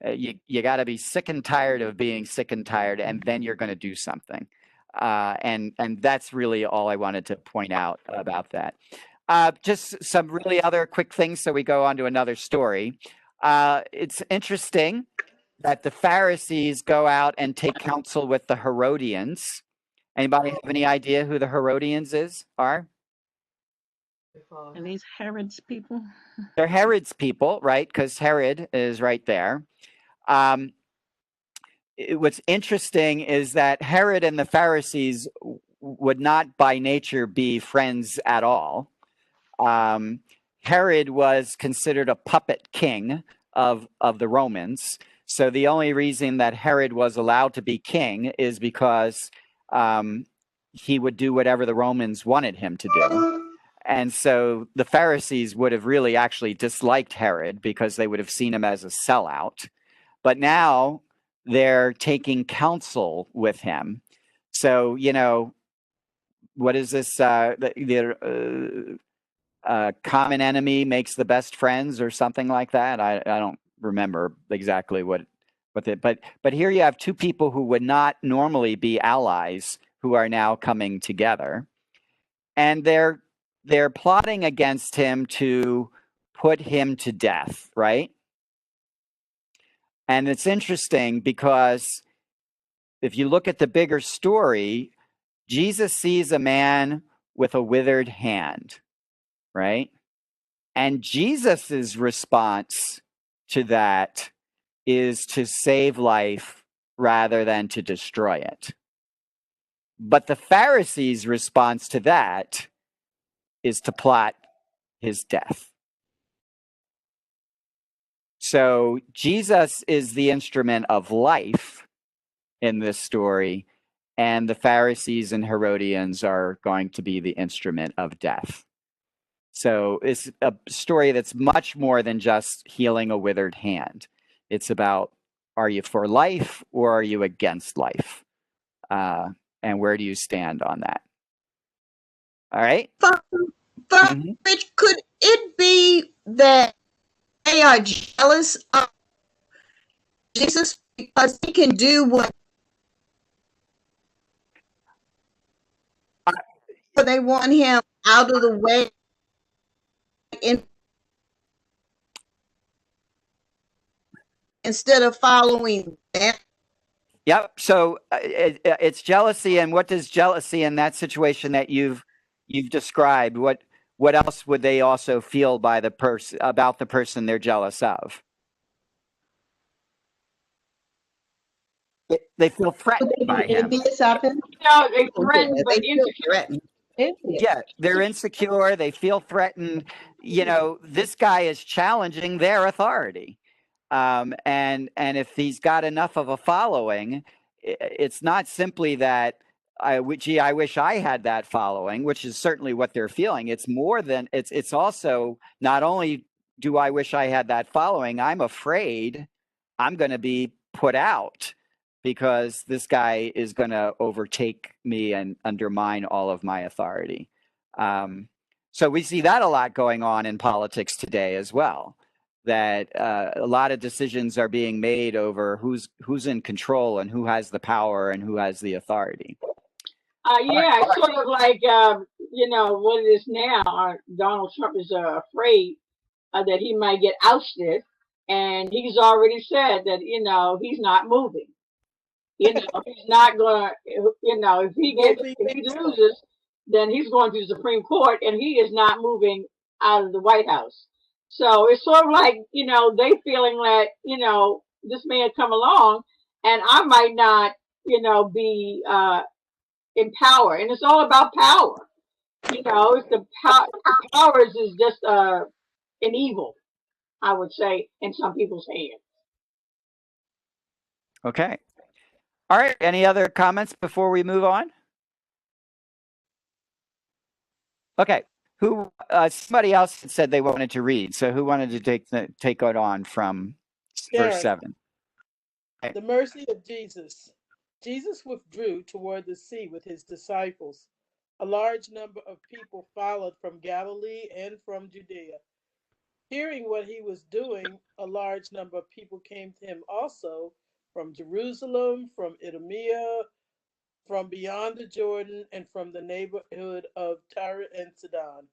You got to be sick and tired of being sick and tired, and then you're going to do something. And that's really all I wanted to point out about that. Just some really other quick things, so we go on to another story. It's interesting that the Pharisees go out and take counsel with the Herodians. Anybody have any idea who the Herodians are? And these Herod's people? They're Herod's people, right? Because Herod is right there. What's interesting is that Herod and the Pharisees would not by nature be friends at all. Herod was considered a puppet king of the Romans. So the only reason that Herod was allowed to be king is because he would do whatever the Romans wanted him to do. And so the Pharisees would have really actually disliked Herod because they would have seen him as a sellout. But now they're taking counsel with him. So, you know, what is this? Common enemy makes the best friends or something like that. I don't remember exactly what it, but here you have two people who would not normally be allies who are now coming together, and they're plotting against him to put him to death, right? And it's interesting because if you look at the bigger story, Jesus sees a man with a withered hand, right? And Jesus's response to that is to save life rather than to destroy it. But the Pharisees' response to that is to plot his death. So Jesus is the instrument of life in this story, and the Pharisees and Herodians are going to be the instrument of death. So it's a story that's much more than just healing a withered hand. It's about, are you for life or are you against life? And where do you stand on that? All right? Rich, could it be that they are jealous of Jesus because he can do what they want him out of the way instead of following them? Yep. So it's jealousy. And what does jealousy in that situation that you've described? What else would they also feel by the person about the person they're jealous of? They feel threatened by him. Envious of him? No, they threatened, but They feel insecure. threatened. Yeah, they're insecure. They feel threatened. You know, this guy is challenging their authority. And if he's got enough of a following, it's not simply that I wish I had that following, which is certainly what they're feeling. It's more than it's also not only do I wish I had that following, I'm afraid I'm going to be put out because this guy is going to overtake me and undermine all of my authority. So we see that a lot going on in politics today as well. That a lot of decisions are being made over who's in control and who has the power and who has the authority. Yeah, it's sort of like, you know, what it is now. Donald Trump is afraid that he might get ousted, and he's already said that, you know, he's not moving. You know, he's not gonna. You know, if he loses, then he's going to the Supreme Court, and he is not moving out of the White House. So it's sort of like, you know, they feeling that, you know, this man come along, and I might not, you know, be in power, and it's all about power. You know, it's the powers is just an evil, I would say, in some people's hands. Okay. All right. Any other comments before we move on? Okay. Who? Somebody else said they wanted to read. So who wanted to take it on from verse 7? Okay. The mercy of Jesus. Jesus withdrew toward the sea with his disciples. A large number of people followed from Galilee and from Judea. Hearing what he was doing, a large number of people came to him also from Jerusalem, from Idumea, from beyond the Jordan, and from the neighborhood of Tyre and Sidon.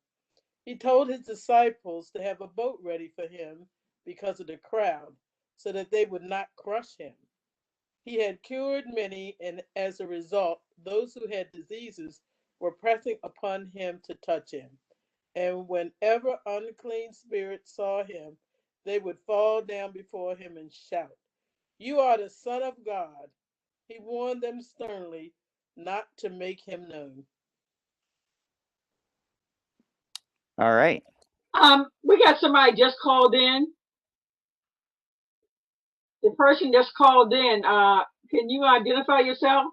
He told his disciples to have a boat ready for him because of the crowd, so that they would not crush him. He had cured many, and as a result, those who had diseases were pressing upon him to touch him. And whenever unclean spirits saw him, they would fall down before him and shout, "You are the Son of God." He warned them sternly not to make him known. All right. We got somebody just called in. the person just called in. Can you identify yourself?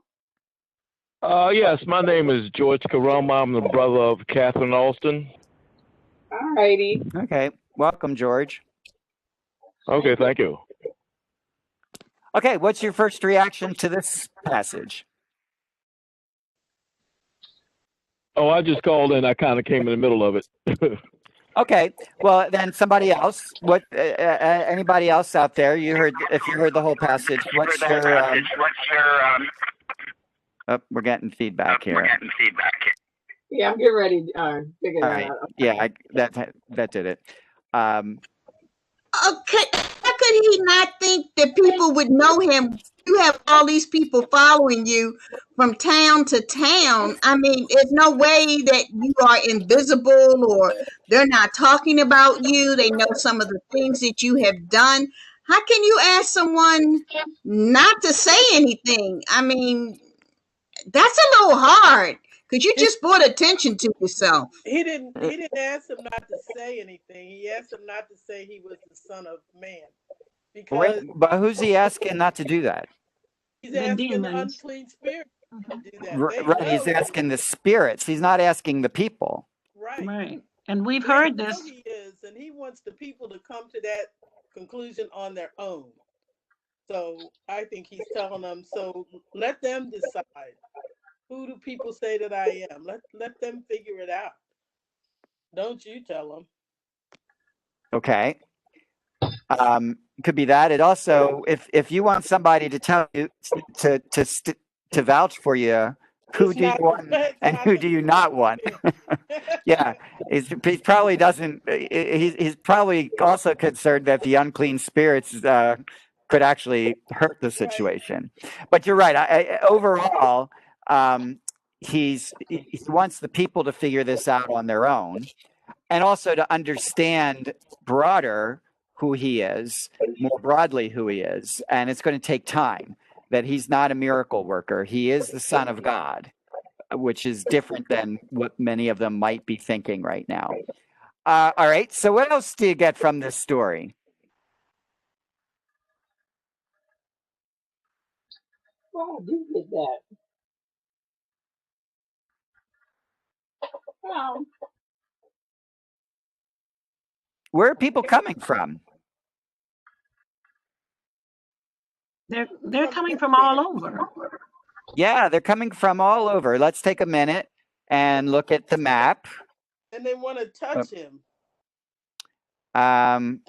Yes, my name is George Karama. I'm the brother of Catherine Alston. All righty. Okay. Welcome, George. Okay, thank you. Okay. What's your first reaction to this passage? Oh, I just called in. I kind of came in the middle of it. Okay. Well, then somebody else. What? Anybody else out there? You heard? If you heard the whole passage, what's your? Oh, we're getting feedback here. Yeah, I'm getting ready to figure All that right. out. Yeah, that did it. Okay, how could he not think that people would know him? You have all these people following you from town to town. I mean, there's no way that you are invisible or they're not talking about you. They know some of the things that you have done. How can you ask someone not to say anything? I mean, that's a little hard because you just brought attention to yourself. He didn't ask him not to say anything. He asked him not to say he was the Son of Man. Because but who's he asking not to do that? he's The asking the demons. unclean spirit to do that. Right. He's asking the spirits. He's not asking the people. Right. Right. And we've They heard know this. he is, and he wants the people to come to that conclusion on their own. So I think he's telling them, so let them decide. Who do people say that I am? Let them figure it out. Don't you tell them. Okay. Could be that. It also, if you want somebody to tell you to vouch for you, who do you want and who do you not want? Yeah, he probably doesn't. He's probably also concerned that the unclean spirits could actually hurt the situation. But you're right. Overall, he wants the people to figure this out on their own, and also to understand broader who he is, more broadly who he is. And it's going to take time, that he's not a miracle worker. He is the Son of God, which is different than what many of them might be thinking right now. All right. So what else do you get from this story? Oh, I do get that. Well, Where are people coming from? They're coming from all over. Yeah, they're coming from all over. Let's take a minute and look at the map. And they want to touch him. And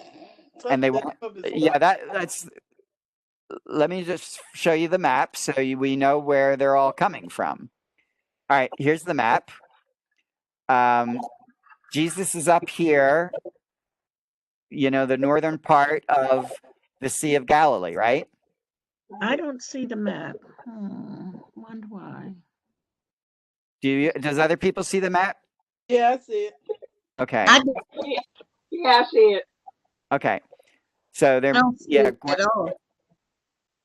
they Touch want, of his yeah, life. that's. Let me just show you the map so we know where they're all coming from. All right, here's the map. Jesus is up here, the northern part of the Sea of Galilee, right? I don't see the map. Wonder why. Does other people see the map? Yeah, I see it. Okay. yeah, I see it. Okay. So I there, don't see yeah, it at all.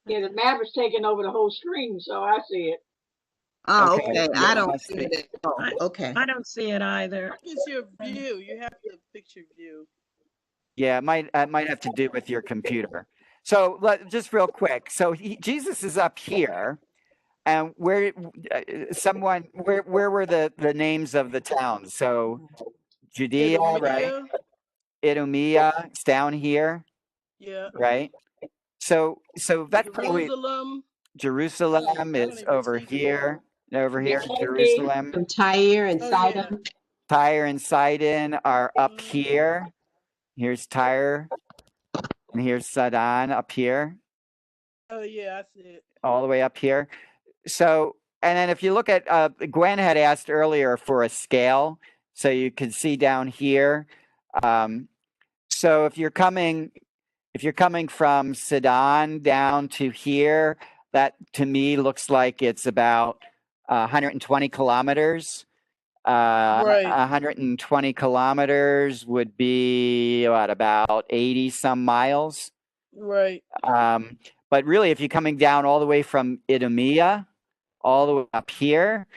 Yeah, the map is taking over the whole screen, so I see it. Oh, Okay, okay. yeah, I it don't must see be. it at all. Okay. I don't see it either. It's your view. You have to fix your view. Yeah, it might have to do with your computer. So just real quick. So Jesus is up here, and where were the names of the towns? So Judea, right? Idumea, it's down here. Yeah. Right. So that's probably Jerusalem is over here. Over here, Jerusalem. From Tyre and Sidon. Yeah. Tyre and Sidon are up here. Here's Tyre, and here's Sidon up here. Oh yeah, I see it. All the way up here. So, and then if you look at, Gwen had asked earlier for a scale, so you can see down here. So if you're coming from Sidon down to here, that to me looks like it's about 120 kilometers. Right. 120 kilometers would be about 80 some miles. Right. But really, if you're coming down all the way from Idumea, all the way up here,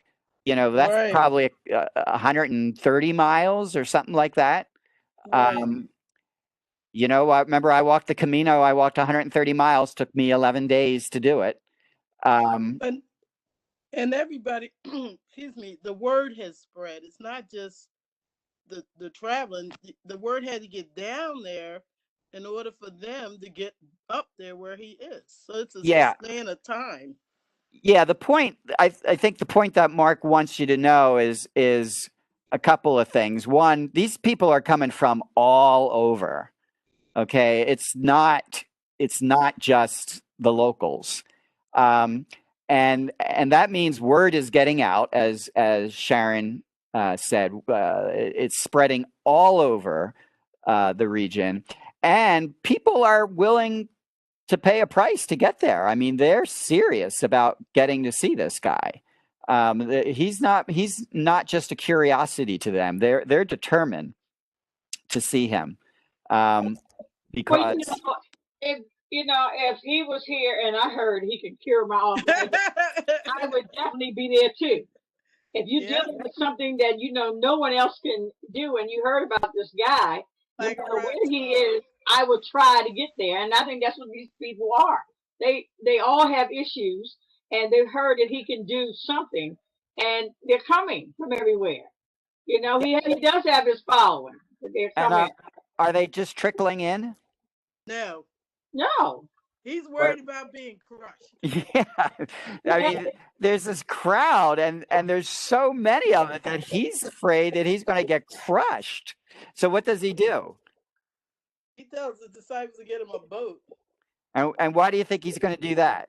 that's Right. probably 130 miles or something like that. Right. You know, I remember I walked the Camino. I walked 130 miles. Took me 11 days to do it. Um, And everybody, excuse me, the word has spread. It's not just the traveling. The word had to get down there in order for them to get up there where he is. So it's a yeah, span of time. yeah. The point I think the point that Mark wants you to know is a couple of things. One, these people are coming from all over. Okay, it's not just the locals, um, and that means word is getting out, as Sharon said. It's spreading all over the region, and people are willing to pay a price to get there. I mean, they're serious about getting to see this guy. He's not just a curiosity to them. They're determined to see him. Um, Well, because if he was here and I heard he could cure my arthritis, I would definitely be there too. If you're Yeah, dealing with something that no one else can do, and you heard about this guy, no like matter rock where he star. is, I would try to get there. And I think that's what these people are. They all have issues, and they've heard that he can do something, and they're coming from everywhere. He does have his following, but they're and coming. are they just trickling in? No, No, he's Or worried about being crushed. yeah, I mean, there's this crowd, and there's so many of it that he's afraid that he's going to get crushed. So what does he do? He tells the disciples to get him a boat And why do you think he's going to do that?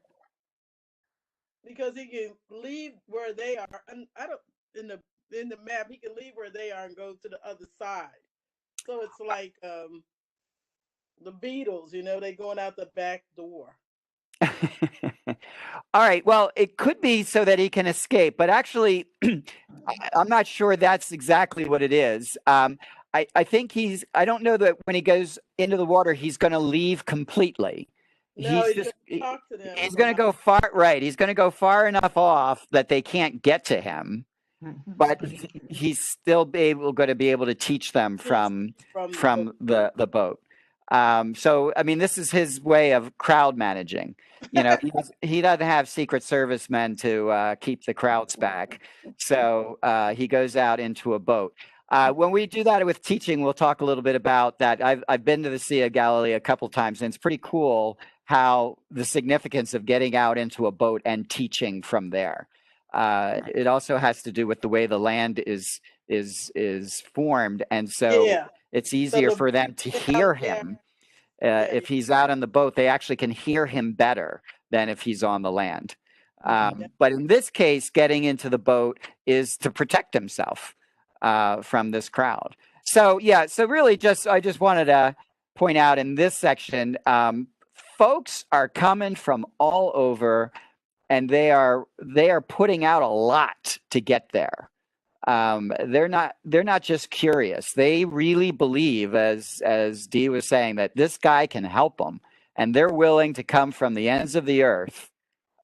because he can leave where they are. And I don't in the map he can leave where they are and go to the other side. So it's like the Beatles, they going out the back door. All right. Well, it could be so that he can escape, but actually, I'm not sure that's exactly what it is. I think I don't know that when he goes into the water, he's going to leave completely. No, He's he's just, going to talk to them he's from going to go far, right. He's going to go far enough off that they can't get to him, but he's still going to be able to teach them from the boat. from the boat. So, I mean, this is his way of crowd managing. He doesn't have Secret Service men to keep the crowds back. So he goes out into a boat. When we do that with teaching, we'll talk a little bit about that. I've been to the Sea of Galilee a couple times, and it's pretty cool how the significance of getting out into a boat and teaching from there. It also has to do with the way the land is formed, and so Yeah. it's So easier the for them to out hear there, him. yeah, If he's out on the boat, they actually can hear him better than if he's on the land. yeah. But in this case, getting into the boat is to protect himself from this crowd. So yeah, so really, I just wanted to point out in this section, folks are coming from all over, and they are putting out a lot to get there. They're not just curious. They really believe, as Dee was saying, that this guy can help them, and they're willing to come from the ends of the earth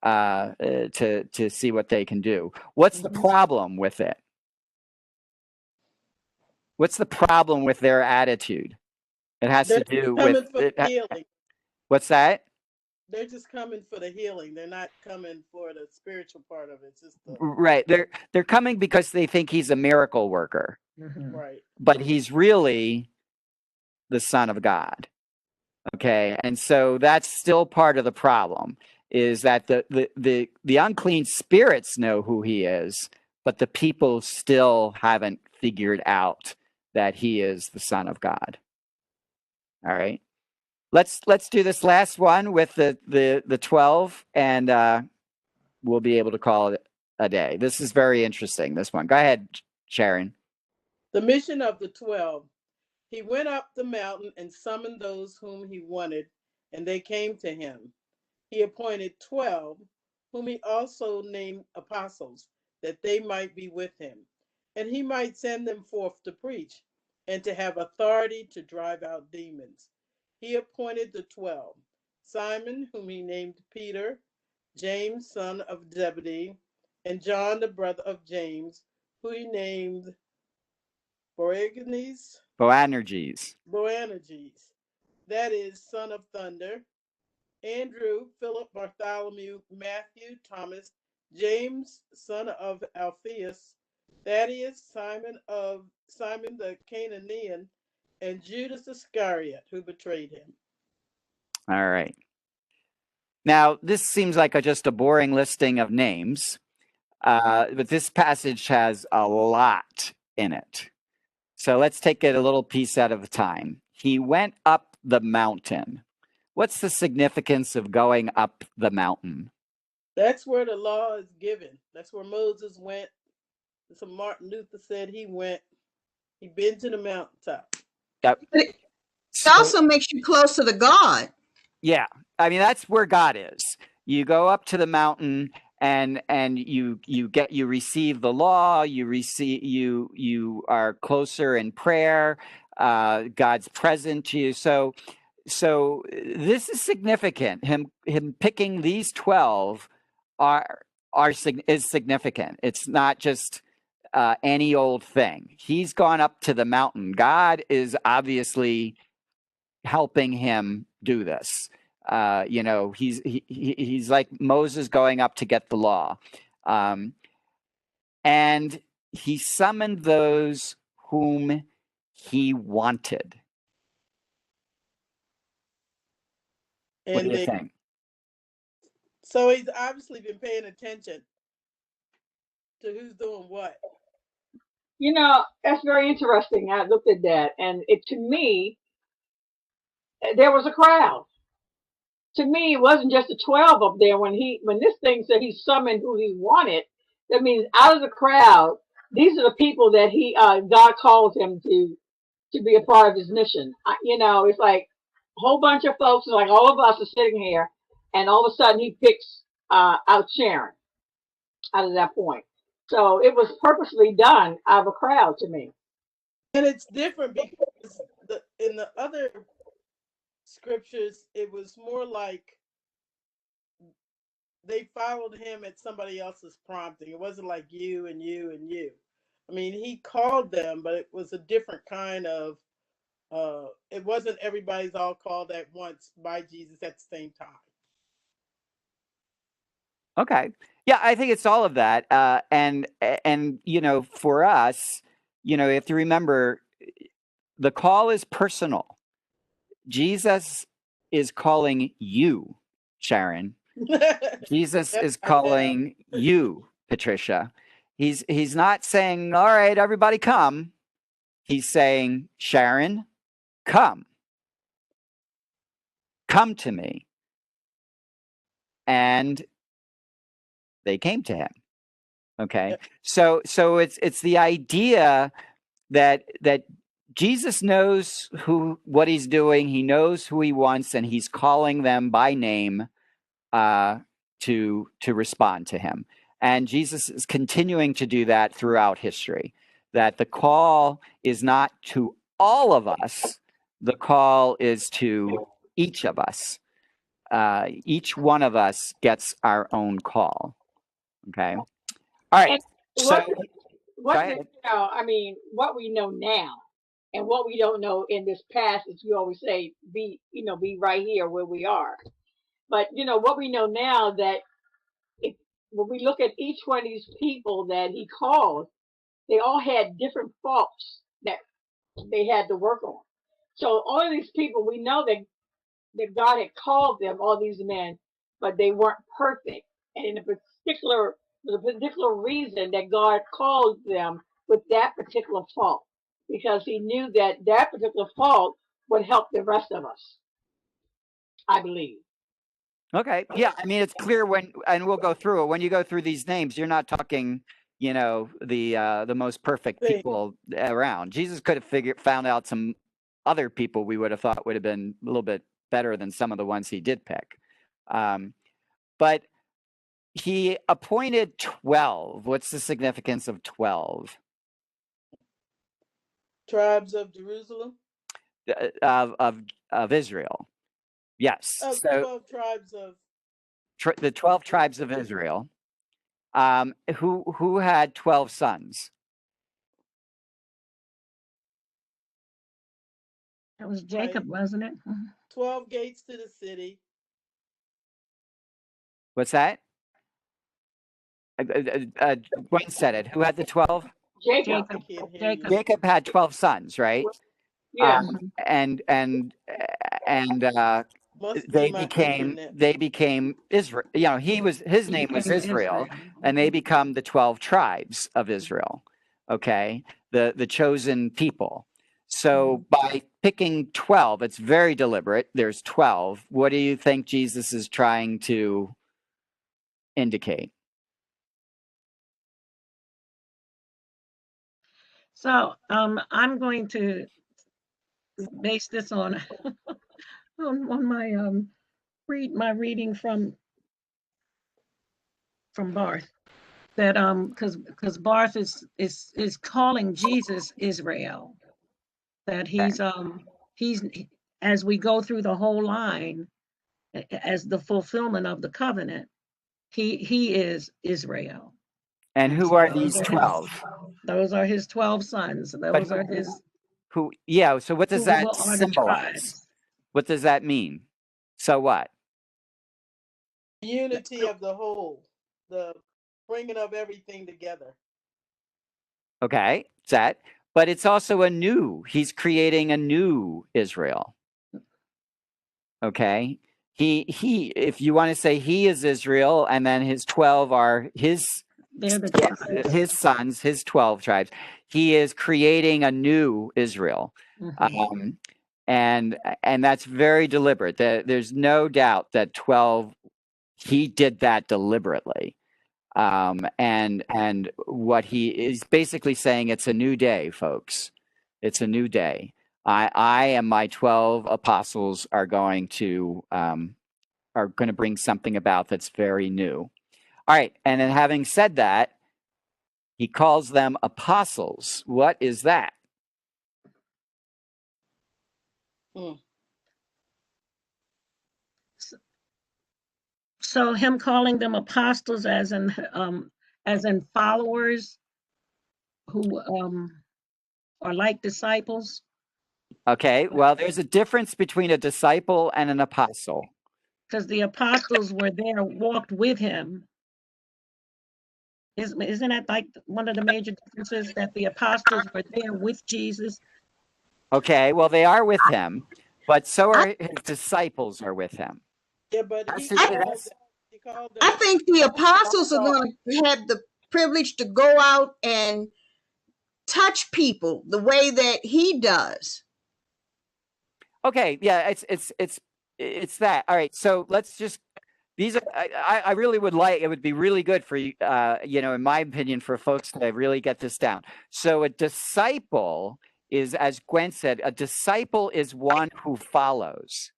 to see what they can do. What's the problem with it? What's the problem with their attitude? It has They're to do with coming for the healing. what's that? They're just coming for the healing. They're not coming for the spiritual part of it. It's just the Right. They're coming because they think he's a miracle worker, right. but he's really the Son of God. Okay, and so that's still part of the problem, is that the unclean spirits know who he is, but the people still haven't figured out that he is the Son of God. All right, let's do this last one with the 12, and we'll be able to call it a day. This is very interesting. This one, go ahead, Sharon. The mission of the 12. He went up the mountain and summoned those whom he wanted, and they came to him. He appointed 12, whom he also named apostles, that they might be with him, and he might send them forth to preach, and to have authority to drive out demons. He appointed the 12, Simon, whom he named Peter, James, son of Zebedee, and John, the brother of James, who he named Boanerges, Boanerges. Boanerges, that is, son of thunder, Andrew, Philip, Bartholomew, Matthew, Thomas, James, son of Alphaeus, Thaddeus, Simon the Cananaean, and Judas Iscariot, who betrayed him. All right. Now, this seems like just a boring listing of names, but this passage has a lot in it. So let's take it a little piece at a time. He went up the mountain. What's the significance of going up the mountain? That's where the law is given. That's where Moses went. So Martin Luther said he went. He been to the mountaintop. Yep. It also makes you closer to God. Yeah, I mean that's where God is. You go up to the mountain, and you receive the law. You are closer in prayer. God's present to you. So this is significant. Him picking these 12 is significant. It's not just any old thing. He's gone up to the mountain. God is obviously helping him do this. He's like Moses going up to get the law. And he summoned those whom he wanted. What do you think? So he's obviously been paying attention to who's doing what. You know, that's very interesting. I looked at that, and to me, there was a crowd. To me, it wasn't just the 12 up there. When this thing said he summoned who he wanted, that means out of the crowd, these are the people that God called him to be a part of his mission. It's like a whole bunch of folks, like all of us are sitting here, and all of a sudden he picks out Sharon out of that point. So it was purposely done out of a crowd to me. And it's different because in the other scriptures, it was more like they followed him at somebody else's prompting. It wasn't like you and you and you. I mean, he called them, but it was a different kind of, it wasn't everybody's all called at once by Jesus at the same time. Okay. Yeah, I think it's all of that. And for us, you have to remember the call is personal. Jesus is calling you, Sharon. Jesus is calling you, Patricia. He's not saying, all right, everybody come. He's saying, Sharon, come. Come to me. And they came to him. Okay. So it's the idea that Jesus knows what he's doing. He knows who he wants, and he's calling them by name to respond to him. And Jesus is continuing to do that throughout history. That the call is not to all of us. The call is to each of us. Each one of us gets our own call. Okay. All right. What we know now and what we don't know in this past, as you always say, be right here where we are. But what we know now, that when we look at each one of these people that he called, they all had different faults that they had to work on. So all of these people, we know that God had called them, all these men, but they weren't perfect. And in the particular reason that God called them with that particular fault, because he knew that particular fault would help the rest of us, I believe. Okay. Yeah. I mean, it's clear and we'll go through it. When you go through these names, you're not talking, the most perfect people around. Jesus could have found out some other people we would have thought would have been a little bit better than some of the ones he did pick. But he appointed 12. What's the significance of 12? Tribes of Jerusalem? Of Israel. Yes. Of 12 tribes of... the 12 tribes of Israel. Who had 12 sons? That was Jacob, right? wasn't it? 12 gates to the city. What's that? Gwen said it. Who had the 12? Jacob. I Jacob. can't hear you. Jacob. Jacob had 12 sons, right? Yes. Mhm. And Must be my internet. they became Israel. You know, his He name was became Israel, Israel. and they become the 12 tribes of Israel. Okay, the chosen people. So by picking 12, it's very deliberate. There's 12. What do you think Jesus is trying to indicate? So I'm going to base this on on my reading from Barth, that because Barth is calling Jesus Israel, that he's as we go through the whole line as the fulfillment of the covenant, he is Israel. And And who so are these 12? those are his 12 sons. But Those are his who? Yeah. So what does who that are the symbolize? tribes. What does that mean? So what? Unity of the whole, the bringing of everything together. Okay, it's that. But it's also he's creating a new Israel. Okay. If you want to say he is Israel, and then his 12 are They're the tribes. his sons, his 12 tribes, he is creating a new Israel. Mhm. And that's very deliberate. There's no doubt that 12, he did that deliberately. And what he is basically saying, it's a new day, folks. It's a new day. I and my 12 apostles are going to bring something about that's very new. All right. And then having said that, he calls them apostles. What is that? So him calling them apostles as in followers who are like disciples. Okay. Well, there's a difference between a disciple and an apostle. Because the apostles were there, walked with him. Isn't that like one of the major differences, that the apostles were there with Jesus? Okay. Well, they are with him, but so are his disciples are with him. Yeah, but That's, he called them. I think the apostles are going to have the privilege to go out and touch people the way that he does. okay. Yeah. It's that. All right. So let's just. These are, I really would like, it would be really good for you, in my opinion, for folks to really get this down. So a disciple is, as Gwen said, a disciple is one who follows.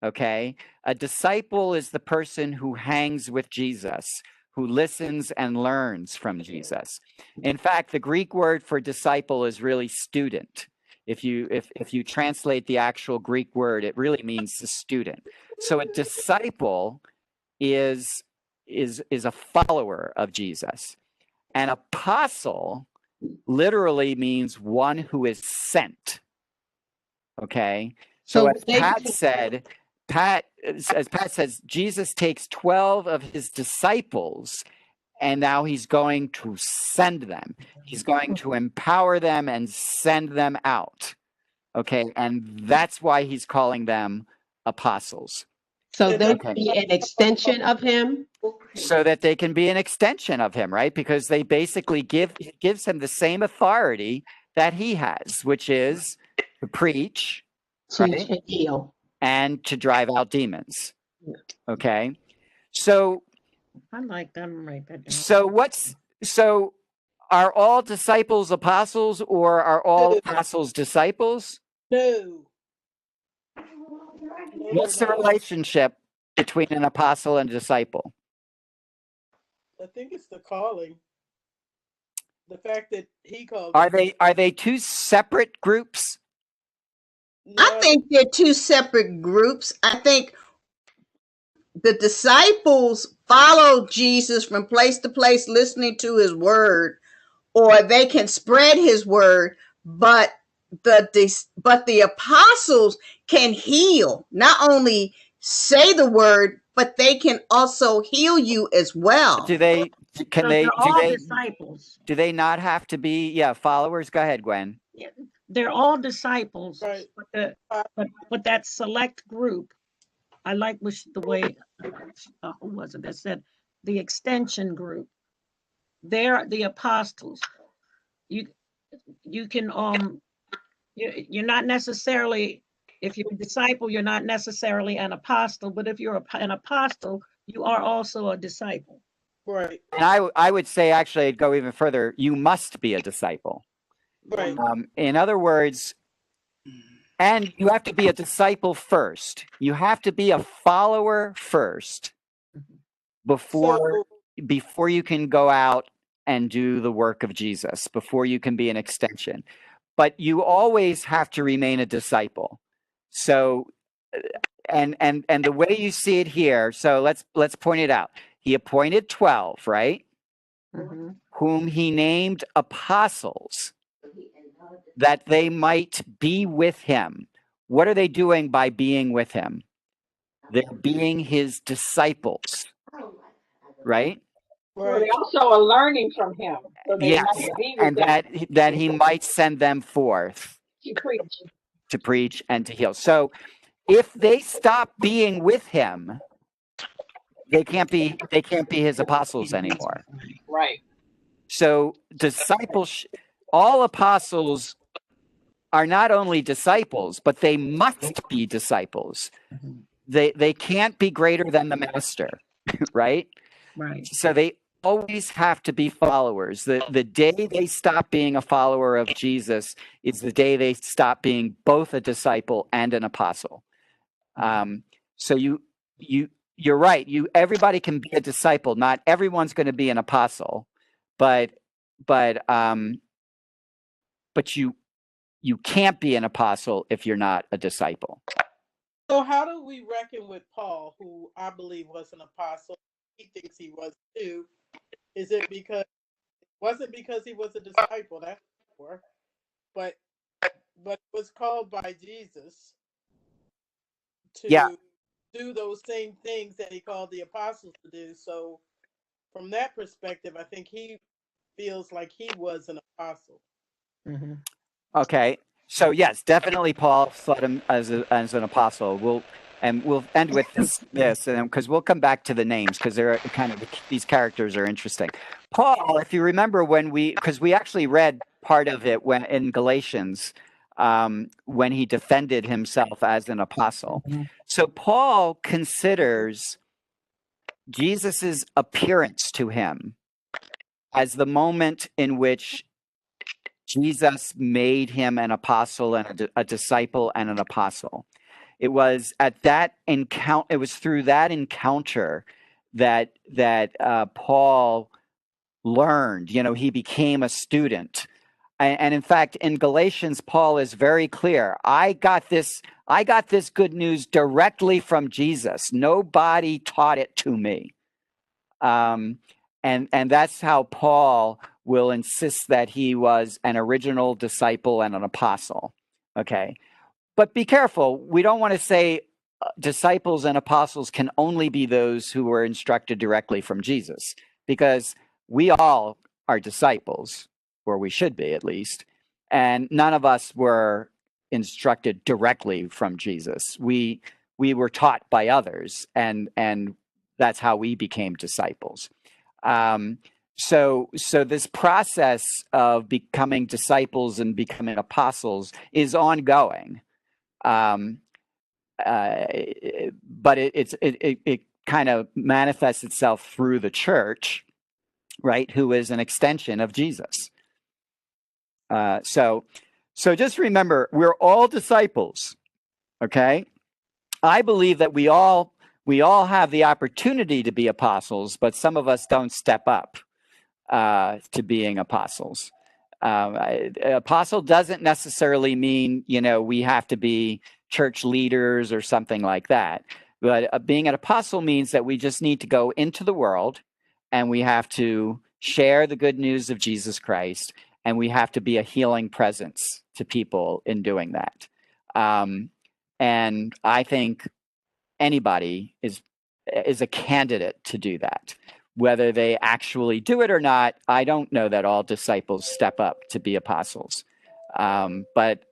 Okay. A disciple is the person who hangs with Jesus, who listens and learns from Jesus. In fact, the Greek word for disciple is really student. If you translate the actual Greek word, it really means the student. So a disciple is a follower of Jesus. An apostle literally means one who is sent. Okay? So as Pat says, Jesus takes 12 of his disciples, and now he's going to send them. He's going to empower them and send them out. Okay, and that's why he's calling them apostles. So they can be an extension of him. So that they can be an extension of him, right? Because they basically gives him the same authority that he has, which is to preach, Teach and heal. and to drive out demons. Okay, so I like them right there. So are all disciples apostles, or are all apostles disciples? No. What's the relationship between an apostle and a disciple? I think it's the calling. The fact that he called. Are they two separate groups? No, I think they're two separate groups. I think the disciples follow Jesus from place to place, listening to his word, or they can spread his word, but but the apostles can heal, not only say the word, but they can also heal you as well. Do they? Can So they? they're Do all they? disciples. Do they not have to be? Yeah, followers. Go ahead, Gwen. Yeah, they're all disciples, Right. but that select group, I like the way who was it that said the extension group. They're the apostles. You can you're not necessarily, if you're a disciple, you're not necessarily an apostle, but if you're an apostle, you are also a disciple. Right. And I would say, actually, I'd go even further. You must be a disciple. Right. In other words, and you have to be a disciple first. You have to be a follower first before you can go out and do the work of Jesus, before you can be an extension. But you always have to remain a disciple. So, and the way you see it here, so let's point it out. He appointed 12, right? Mm-hmm. Whom he named apostles, that they might be with him. What are they doing by being with him? They're being his disciples, right? Well, they also are learning from him, so they Yes, might be with and them that he might send them forth to preach. and to heal. So if they stop being with him, they can't be his apostles anymore. Right. So discipleship, all apostles are not only disciples, but they must be disciples. They can't be greater than the master, right? Right. So they always have to be followers. The day they stop being a follower of Jesus is the day they stop being both a disciple and an apostle. So you're right. Everybody can be a disciple. Not everyone's going to be an apostle, but you can't be an apostle if you're not a disciple. So how do we reckon with Paul, who I believe was an apostle? He thinks he was too. Is it wasn't because he was a disciple, that's for, but was called by Jesus to do those same things that he called the apostles to do. So from that perspective, I think he feels like he was an apostle. Mm-hmm. Okay, so yes, definitely Paul thought him as an apostle. We'll end with this, and because we'll come back to the names, because they're these characters are interesting. Paul, if you remember because we actually read part of it when in Galatians, when he defended himself as an apostle. Mm-hmm. So Paul considers Jesus's appearance to him as the moment in which Jesus made him an apostle and a disciple and an apostle. It was at that encounter. It was through that encounter that Paul learned. He became a student, and in fact, in Galatians, Paul is very clear. I got this good news directly from Jesus. Nobody taught it to me, and that's how Paul will insist that he was an original disciple and an apostle. Okay. But be careful. We don't want to say disciples and apostles can only be those who were instructed directly from Jesus, because we all are disciples, or we should be at least, and none of us were instructed directly from Jesus. We were taught by others, and that's how we became disciples. So this process of becoming disciples and becoming apostles is ongoing. But it kind of manifests itself through the church, right? Who is an extension of Jesus. So just remember, we're all disciples. Okay, I believe that we all have the opportunity to be apostles, but some of us don't step up to being apostles. Apostle doesn't necessarily mean we have to be church leaders or something like that. But being an apostle means that we just need to go into the world, and we have to share the good news of Jesus Christ, and we have to be a healing presence to people in doing that. And I think anybody is a candidate to do that. Whether they actually do it or not, I don't know that all disciples step up to be apostles. But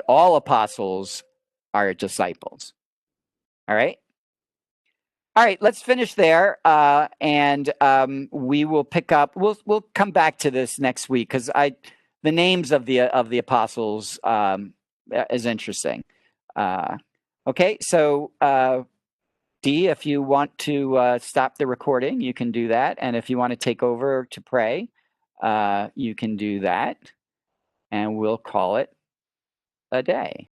all apostles are disciples. All right? All right, let's finish there, and we will pick up. We'll come back to this next week because the names of the apostles is interesting. Okay, so Dee, if you want to stop the recording, you can do that, and if you want to take over to pray, you can do that, and we'll call it a day.